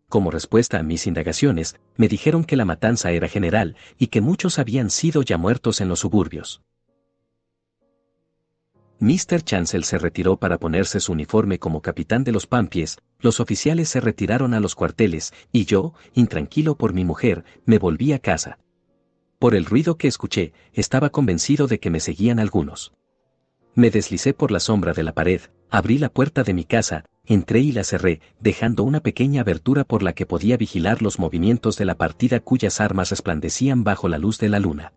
Como respuesta a mis indagaciones, me dijeron que la matanza era general y que muchos habían sido ya muertos en los suburbios. Mr. Chancel se retiró para ponerse su uniforme como capitán de los Pampies, los oficiales se retiraron a los cuarteles, y yo, intranquilo por mi mujer, me volví a casa. Por el ruido que escuché, estaba convencido de que me seguían algunos. Me deslicé por la sombra de la pared, abrí la puerta de mi casa, entré y la cerré, dejando una pequeña abertura por la que podía vigilar los movimientos de la partida cuyas armas resplandecían bajo la luz de la luna.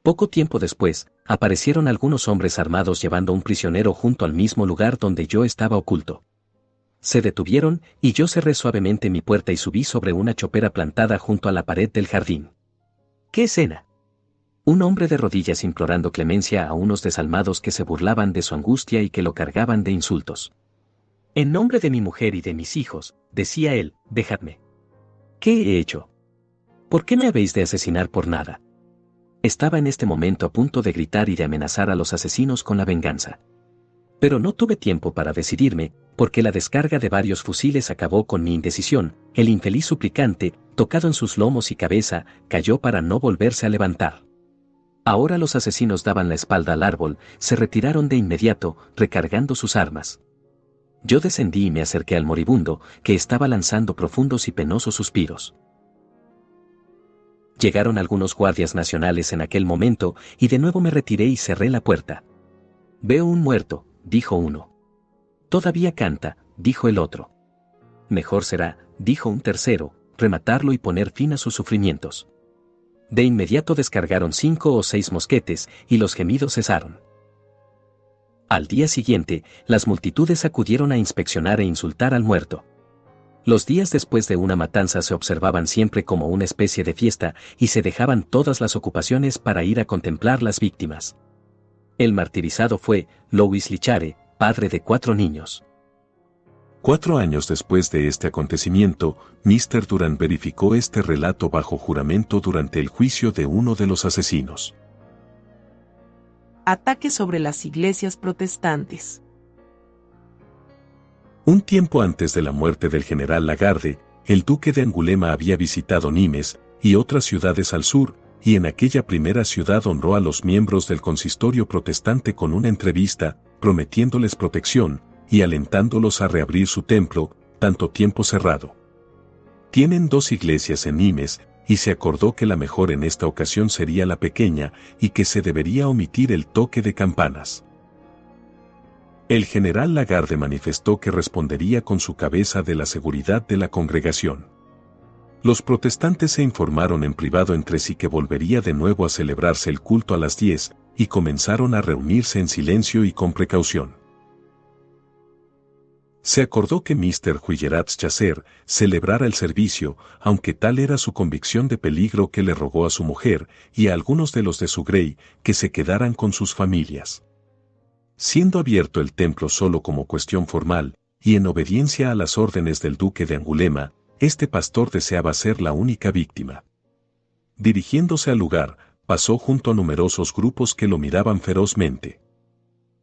Poco tiempo después, aparecieron algunos hombres armados llevando un prisionero junto al mismo lugar donde yo estaba oculto. Se detuvieron, y yo cerré suavemente mi puerta y subí sobre una chopera plantada junto a la pared del jardín. ¡Qué escena! Un hombre de rodillas implorando clemencia a unos desalmados que se burlaban de su angustia y que lo cargaban de insultos. En nombre de mi mujer y de mis hijos, decía él, dejadme. ¿Qué he hecho? ¿Por qué me habéis de asesinar por nada? Estaba en este momento a punto de gritar y de amenazar a los asesinos con la venganza. Pero no tuve tiempo para decidirme, porque la descarga de varios fusiles acabó con mi indecisión. El infeliz suplicante, tocado en sus lomos y cabeza, cayó para no volverse a levantar. Ahora los asesinos daban la espalda al árbol, se retiraron de inmediato, recargando sus armas. Yo descendí y me acerqué al moribundo, que estaba lanzando profundos y penosos suspiros. Llegaron algunos guardias nacionales en aquel momento, y de nuevo me retiré y cerré la puerta. Veo un muerto, dijo uno. Todavía canta, dijo el otro. Mejor será, dijo un tercero, rematarlo y poner fin a sus sufrimientos. De inmediato descargaron 5 o 6 mosquetes, y los gemidos cesaron. Al día siguiente, las multitudes acudieron a inspeccionar e insultar al muerto. Los días después de una matanza se observaban siempre como una especie de fiesta, y se dejaban todas las ocupaciones para ir a contemplar las víctimas. El martirizado fue Louis Lichare, padre de 4 niños. 4 años después de este acontecimiento, Mr. Durant verificó este relato bajo juramento durante el juicio de uno de los asesinos. Ataque sobre las iglesias protestantes. Un tiempo antes de la muerte del general Lagarde, el duque de Angulema había visitado Nimes y otras ciudades al sur, y en aquella primera ciudad honró a los miembros del consistorio protestante con una entrevista, prometiéndoles protección y alentándolos a reabrir su templo, tanto tiempo cerrado. Tienen 2 iglesias en Nimes, y se acordó que la mejor en esta ocasión sería la pequeña, y que se debería omitir el toque de campanas. El general Lagarde manifestó que respondería con su cabeza de la seguridad de la congregación. Los protestantes se informaron en privado entre sí que volvería de nuevo a celebrarse el culto a las 10, y comenzaron a reunirse en silencio y con precaución. Se acordó que Mr. Huillerat-Chasseur celebrara el servicio, aunque tal era su convicción de peligro que le rogó a su mujer y a algunos de los de su grey que se quedaran con sus familias. Siendo abierto el templo solo como cuestión formal, y en obediencia a las órdenes del duque de Angulema, este pastor deseaba ser la única víctima. Dirigiéndose al lugar, pasó junto a numerosos grupos que lo miraban ferozmente.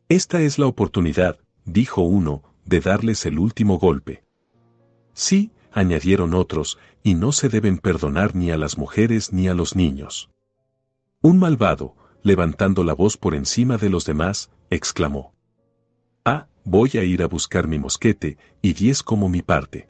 Esta es la oportunidad, dijo uno, de darles el último golpe. Sí, añadieron otros, y no se deben perdonar ni a las mujeres ni a los niños. Un malvado, levantando la voz por encima de los demás, exclamó: «Ah, voy a ir a buscar mi mosquete, y 10 como mi parte».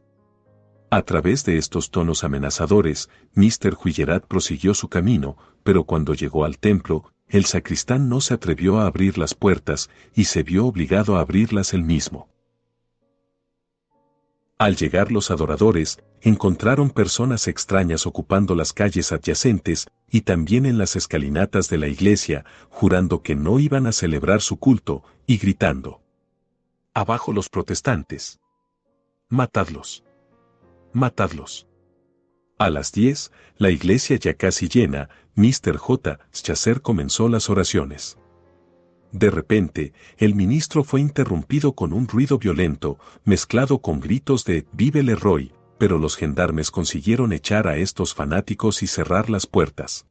A través de estos tonos amenazadores, Mr. Huillerat prosiguió su camino, pero cuando llegó al templo, el sacristán no se atrevió a abrir las puertas, y se vio obligado a abrirlas él mismo. Al llegar los adoradores, encontraron personas extrañas ocupando las calles adyacentes y también en las escalinatas de la iglesia, jurando que no iban a celebrar su culto, y gritando: «¡Abajo los protestantes! ¡Matadlos! ¡Matadlos!». A las 10, la iglesia ya casi llena, Mr. J. Chasseur comenzó las oraciones. De repente, el ministro fue interrumpido con un ruido violento, mezclado con gritos de «Vive le Roy», pero los gendarmes consiguieron echar a estos fanáticos y cerrar las puertas.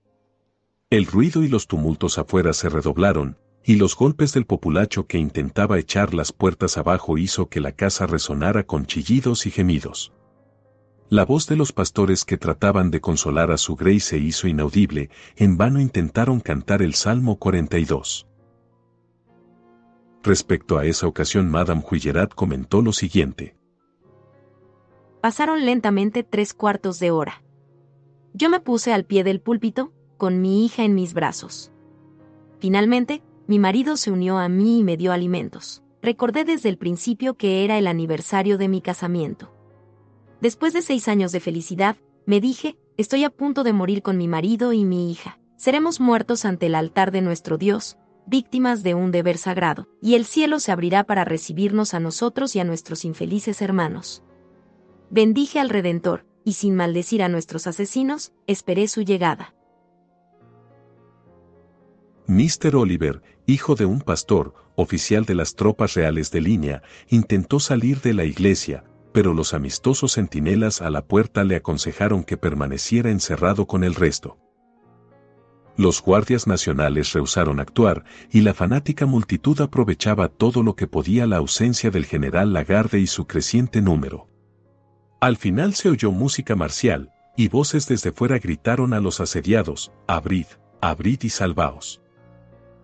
El ruido y los tumultos afuera se redoblaron, y los golpes del populacho que intentaba echar las puertas abajo hizo que la casa resonara con chillidos y gemidos. La voz de los pastores que trataban de consolar a su grey se hizo inaudible, en vano intentaron cantar el Salmo 42. Respecto a esa ocasión, Madame Huillerat comentó lo siguiente. Pasaron lentamente 3/4 de hora. Yo me puse al pie del púlpito, con mi hija en mis brazos. Finalmente, mi marido se unió a mí y me dio alimentos. Recordé desde el principio que era el aniversario de mi casamiento. Después de 6 años de felicidad, me dije, estoy a punto de morir con mi marido y mi hija. Seremos muertos ante el altar de nuestro Dios, víctimas de un deber sagrado, y el cielo se abrirá para recibirnos a nosotros y a nuestros infelices hermanos. Bendije al Redentor, y sin maldecir a nuestros asesinos, esperé su llegada. Mr. Oliver, hijo de un pastor, oficial de las tropas reales de línea, intentó salir de la iglesia, pero los amistosos centinelas a la puerta le aconsejaron que permaneciera encerrado con el resto. Los guardias nacionales rehusaron actuar, y la fanática multitud aprovechaba todo lo que podía la ausencia del general Lagarde y su creciente número. Al final se oyó música marcial, y voces desde fuera gritaron a los asediados, «Abrid, abrid y salvaos».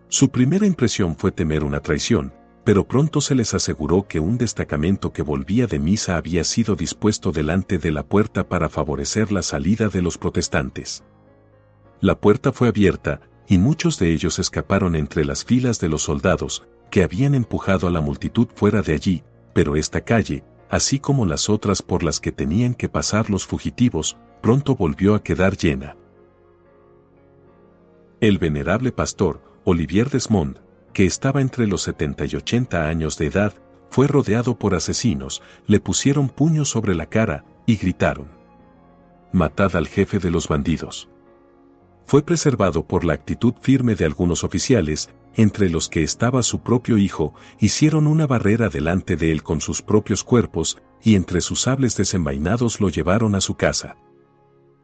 Su primera impresión fue temer una traición, pero pronto se les aseguró que un destacamento que volvía de misa había sido dispuesto delante de la puerta para favorecer la salida de los protestantes. La puerta fue abierta, y muchos de ellos escaparon entre las filas de los soldados, que habían empujado a la multitud fuera de allí, pero esta calle, así como las otras por las que tenían que pasar los fugitivos, pronto volvió a quedar llena. El venerable pastor, Olivier Desmond, que estaba entre los 70 y 80 años de edad, fue rodeado por asesinos, le pusieron puños sobre la cara, y gritaron: «Matad al jefe de los bandidos». Fue preservado por la actitud firme de algunos oficiales, entre los que estaba su propio hijo, hicieron una barrera delante de él con sus propios cuerpos, y entre sus sables desenvainados lo llevaron a su casa.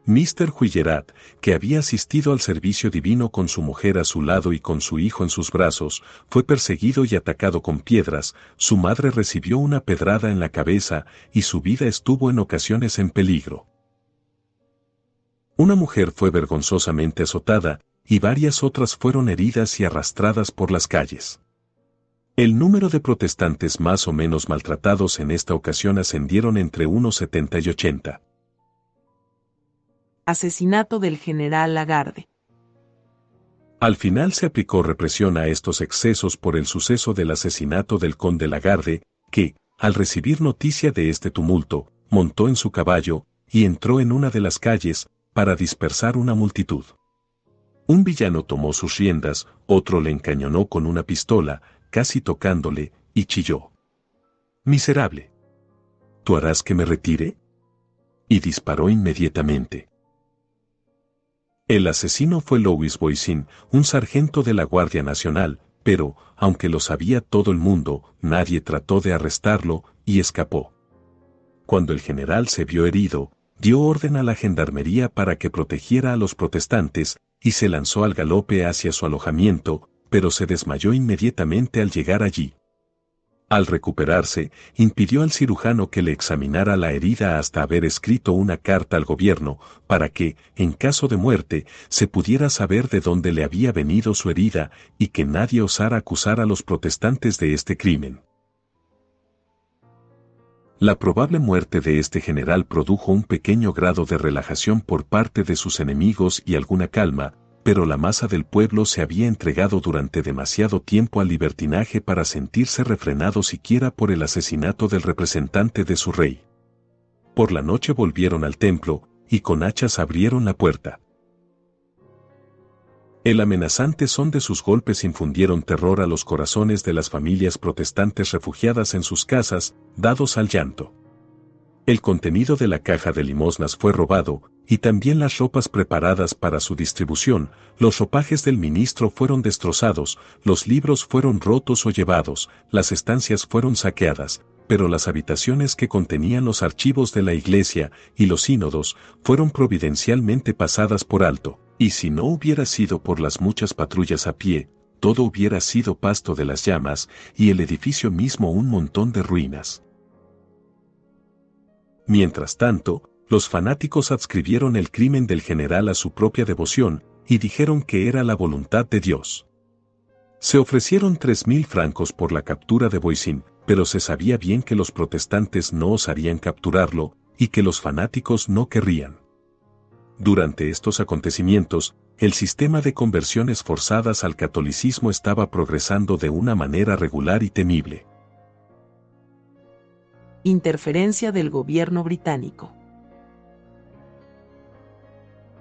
Mr. Huillerat, que había asistido al servicio divino con su mujer a su lado y con su hijo en sus brazos, fue perseguido y atacado con piedras, su madre recibió una pedrada en la cabeza y su vida estuvo en ocasiones en peligro. Una mujer fue vergonzosamente azotada, y varias otras fueron heridas y arrastradas por las calles. El número de protestantes más o menos maltratados en esta ocasión ascendieron entre unos 70 y 80. Asesinato del general Lagarde. Al final se aplicó represión a estos excesos por el suceso del asesinato del conde Lagarde, que, al recibir noticia de este tumulto, montó en su caballo, y entró en una de las calles, para dispersar una multitud. Un villano tomó sus riendas, otro le encañonó con una pistola, casi tocándole, y chilló: «Miserable, ¿tú harás que me retire?», y disparó inmediatamente. El asesino fue Louis Boissin, un sargento de la Guardia Nacional, pero, aunque lo sabía todo el mundo, nadie trató de arrestarlo, y escapó. Cuando el general se vio herido, dio orden a la gendarmería para que protegiera a los protestantes, y se lanzó al galope hacia su alojamiento, pero se desmayó inmediatamente al llegar allí. Al recuperarse, impidió al cirujano que le examinara la herida hasta haber escrito una carta al gobierno, para que, en caso de muerte, se pudiera saber de dónde le había venido su herida, y que nadie osara acusar a los protestantes de este crimen. La probable muerte de este general produjo un pequeño grado de relajación por parte de sus enemigos y alguna calma, pero la masa del pueblo se había entregado durante demasiado tiempo al libertinaje para sentirse refrenado siquiera por el asesinato del representante de su rey. Por la noche volvieron al templo, y con hachas abrieron la puerta. El amenazante son de sus golpes infundieron terror a los corazones de las familias protestantes refugiadas en sus casas, dados al llanto. El contenido de la caja de limosnas fue robado, y también las ropas preparadas para su distribución, los ropajes del ministro fueron destrozados, los libros fueron rotos o llevados, las estancias fueron saqueadas, pero las habitaciones que contenían los archivos de la iglesia y los sínodos fueron providencialmente pasadas por alto, y si no hubiera sido por las muchas patrullas a pie, todo hubiera sido pasto de las llamas y el edificio mismo un montón de ruinas. Mientras tanto, los fanáticos adscribieron el crimen del general a su propia devoción y dijeron que era la voluntad de Dios. Se ofrecieron 3.000 francos por la captura de Voisin, pero se sabía bien que los protestantes no osarían capturarlo y que los fanáticos no querrían. Durante estos acontecimientos, el sistema de conversiones forzadas al catolicismo estaba progresando de una manera regular y temible. Interferencia del gobierno británico.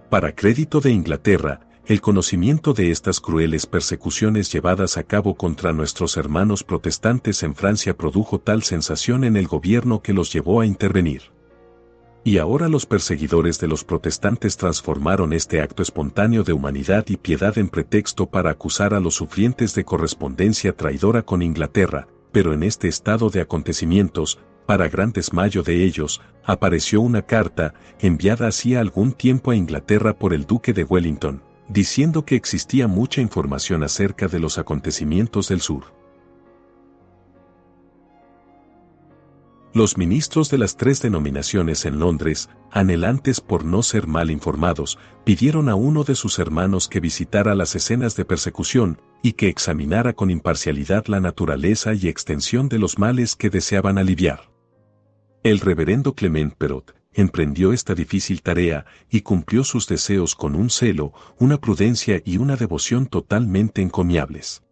Para crédito de Inglaterra, el conocimiento de estas crueles persecuciones llevadas a cabo contra nuestros hermanos protestantes en Francia produjo tal sensación en el gobierno que los llevó a intervenir. Y ahora los perseguidores de los protestantes transformaron este acto espontáneo de humanidad y piedad en pretexto para acusar a los sufrientes de correspondencia traidora con Inglaterra, pero en este estado de acontecimientos, para gran desmayo de ellos, apareció una carta, enviada hacía algún tiempo a Inglaterra por el duque de Wellington, diciendo que existía mucha información acerca de los acontecimientos del sur. Los ministros de las 3 denominaciones en Londres, anhelantes por no ser mal informados, pidieron a uno de sus hermanos que visitara las escenas de persecución y que examinara con imparcialidad la naturaleza y extensión de los males que deseaban aliviar. El reverendo Clement Perrot emprendió esta difícil tarea y cumplió sus deseos con un celo, una prudencia y una devoción totalmente encomiables.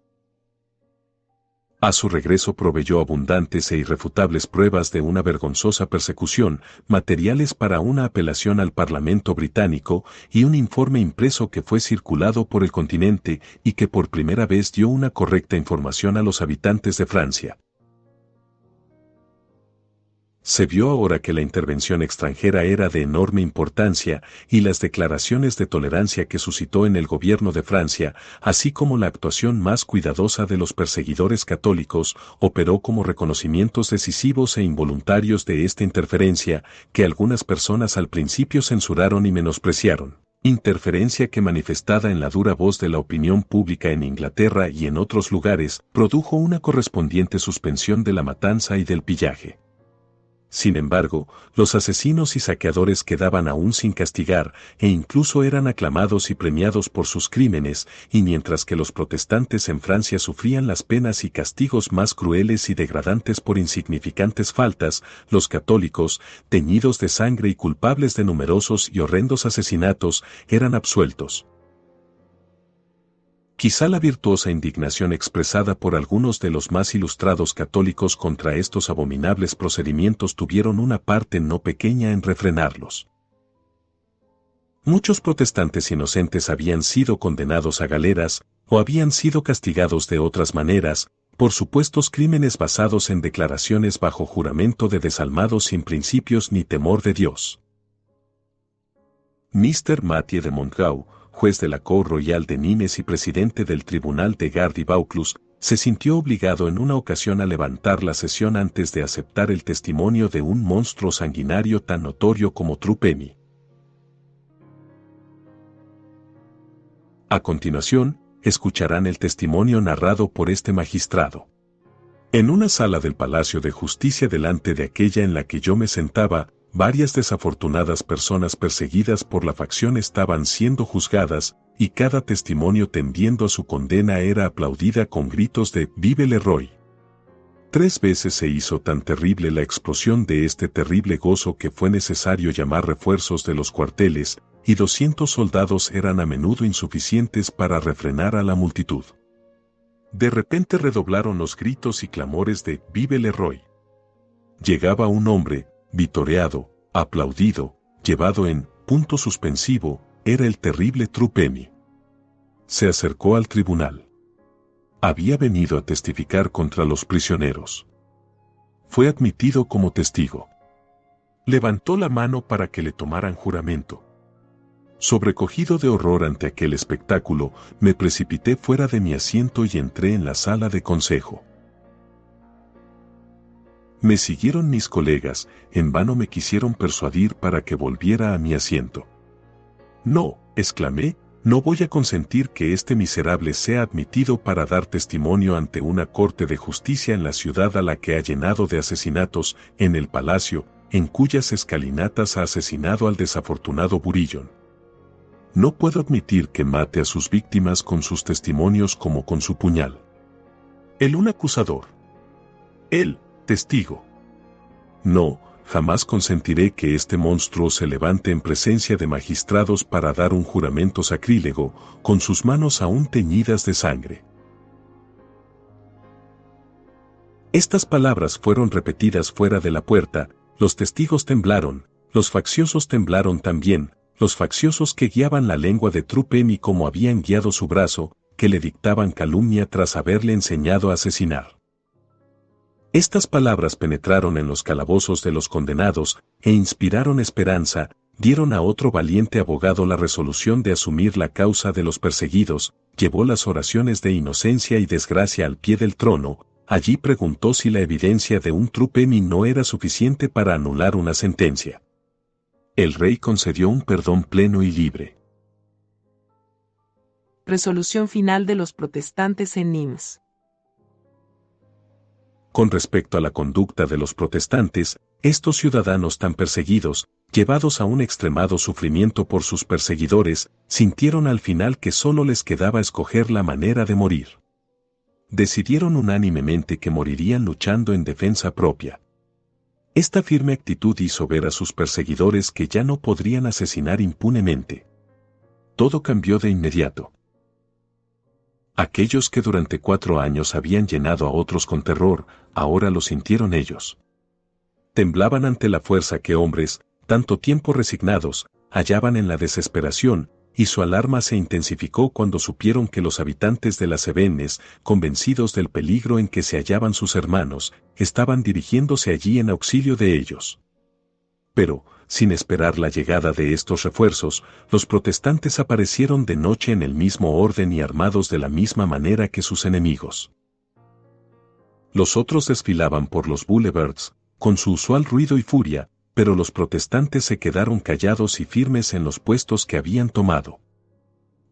A su regreso proveyó abundantes e irrefutables pruebas de una vergonzosa persecución, materiales para una apelación al Parlamento británico y un informe impreso que fue circulado por el continente y que por primera vez dio una correcta información a los habitantes de Francia. Se vio ahora que la intervención extranjera era de enorme importancia y las declaraciones de tolerancia que suscitó en el gobierno de Francia, así como la actuación más cuidadosa de los perseguidores católicos, operó como reconocimientos decisivos e involuntarios de esta interferencia, que algunas personas al principio censuraron y menospreciaron. Interferencia que manifestada en la dura voz de la opinión pública en Inglaterra y en otros lugares, produjo una correspondiente suspensión de la matanza y del pillaje. Sin embargo, los asesinos y saqueadores quedaban aún sin castigar e incluso eran aclamados y premiados por sus crímenes, y mientras que los protestantes en Francia sufrían las penas y castigos más crueles y degradantes por insignificantes faltas, los católicos, teñidos de sangre y culpables de numerosos y horrendos asesinatos, eran absueltos. Quizá la virtuosa indignación expresada por algunos de los más ilustrados católicos contra estos abominables procedimientos tuvieron una parte no pequeña en refrenarlos. Muchos protestantes inocentes habían sido condenados a galeras, o habían sido castigados de otras maneras, por supuestos crímenes basados en declaraciones bajo juramento de desalmados sin principios ni temor de Dios. Mr. Mathieu de Montgau, juez de la Cour Royal de Nimes y presidente del Tribunal de Garde y Vaucluse, se sintió obligado en una ocasión a levantar la sesión antes de aceptar el testimonio de un monstruo sanguinario tan notorio como Trupemi. A continuación, escucharán el testimonio narrado por este magistrado. En una sala del Palacio de Justicia delante de aquella en la que yo me sentaba, varias desafortunadas personas perseguidas por la facción estaban siendo juzgadas, y cada testimonio tendiendo a su condena era aplaudida con gritos de «Vive le Roi». 3 veces se hizo tan terrible la explosión de este terrible gozo que fue necesario llamar refuerzos de los cuarteles, y 200 soldados eran a menudo insuficientes para refrenar a la multitud. De repente redoblaron los gritos y clamores de «Vive le Roi». Llegaba un hombre, vitoreado, aplaudido, llevado en punto suspensivo, era el terrible Trupemi. Se acercó al tribunal. Había venido a testificar contra los prisioneros. Fue admitido como testigo. Levantó la mano para que le tomaran juramento. Sobrecogido de horror ante aquel espectáculo, me precipité fuera de mi asiento y entré en la sala de consejo. Me siguieron mis colegas, en vano me quisieron persuadir para que volviera a mi asiento. No, exclamé, no voy a consentir que este miserable sea admitido para dar testimonio ante una corte de justicia en la ciudad a la que ha llenado de asesinatos, en el palacio, en cuyas escalinatas ha asesinado al desafortunado Burillon. No puedo admitir que mate a sus víctimas con sus testimonios como con su puñal. Él un acusador. Él, testigo. No, jamás consentiré que este monstruo se levante en presencia de magistrados para dar un juramento sacrílego, con sus manos aún teñidas de sangre. Estas palabras fueron repetidas fuera de la puerta, los testigos temblaron, los facciosos temblaron también, los facciosos que guiaban la lengua de Trupemi como habían guiado su brazo, que le dictaban calumnia tras haberle enseñado a asesinar. Estas palabras penetraron en los calabozos de los condenados e inspiraron esperanza, dieron a otro valiente abogado la resolución de asumir la causa de los perseguidos, llevó las oraciones de inocencia y desgracia al pie del trono, allí preguntó si la evidencia de un Trupemi no era suficiente para anular una sentencia. El rey concedió un perdón pleno y libre. Resolución final de los protestantes en Nimes. Con respecto a la conducta de los protestantes, estos ciudadanos tan perseguidos, llevados a un extremado sufrimiento por sus perseguidores, sintieron al final que solo les quedaba escoger la manera de morir. Decidieron unánimemente que morirían luchando en defensa propia. Esta firme actitud hizo ver a sus perseguidores que ya no podrían asesinar impunemente. Todo cambió de inmediato. Aquellos que durante 4 años habían llenado a otros con terror, ahora lo sintieron ellos. Temblaban ante la fuerza que hombres, tanto tiempo resignados, hallaban en la desesperación, y su alarma se intensificó cuando supieron que los habitantes de las Cevennes, convencidos del peligro en que se hallaban sus hermanos, estaban dirigiéndose allí en auxilio de ellos. Pero, sin esperar la llegada de estos refuerzos, los protestantes aparecieron de noche en el mismo orden y armados de la misma manera que sus enemigos. Los otros desfilaban por los boulevards, con su usual ruido y furia, pero los protestantes se quedaron callados y firmes en los puestos que habían tomado.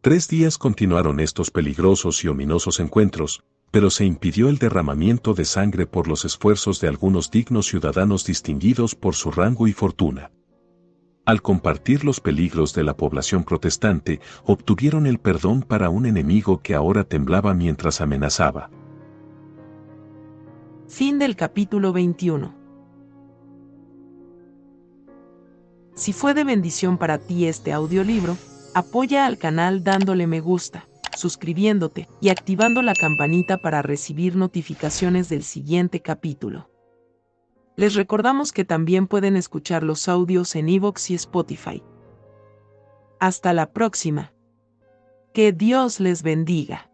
3 días continuaron estos peligrosos y ominosos encuentros, pero se impidió el derramamiento de sangre por los esfuerzos de algunos dignos ciudadanos distinguidos por su rango y fortuna. Al compartir los peligros de la población protestante, obtuvieron el perdón para un enemigo que ahora temblaba mientras amenazaba. Fin del capítulo 21. Si fue de bendición para ti este audiolibro, apoya al canal dándole me gusta, suscribiéndote y activando la campanita para recibir notificaciones del siguiente capítulo. Les recordamos que también pueden escuchar los audios en iVoox y Spotify. Hasta la próxima. Que Dios les bendiga.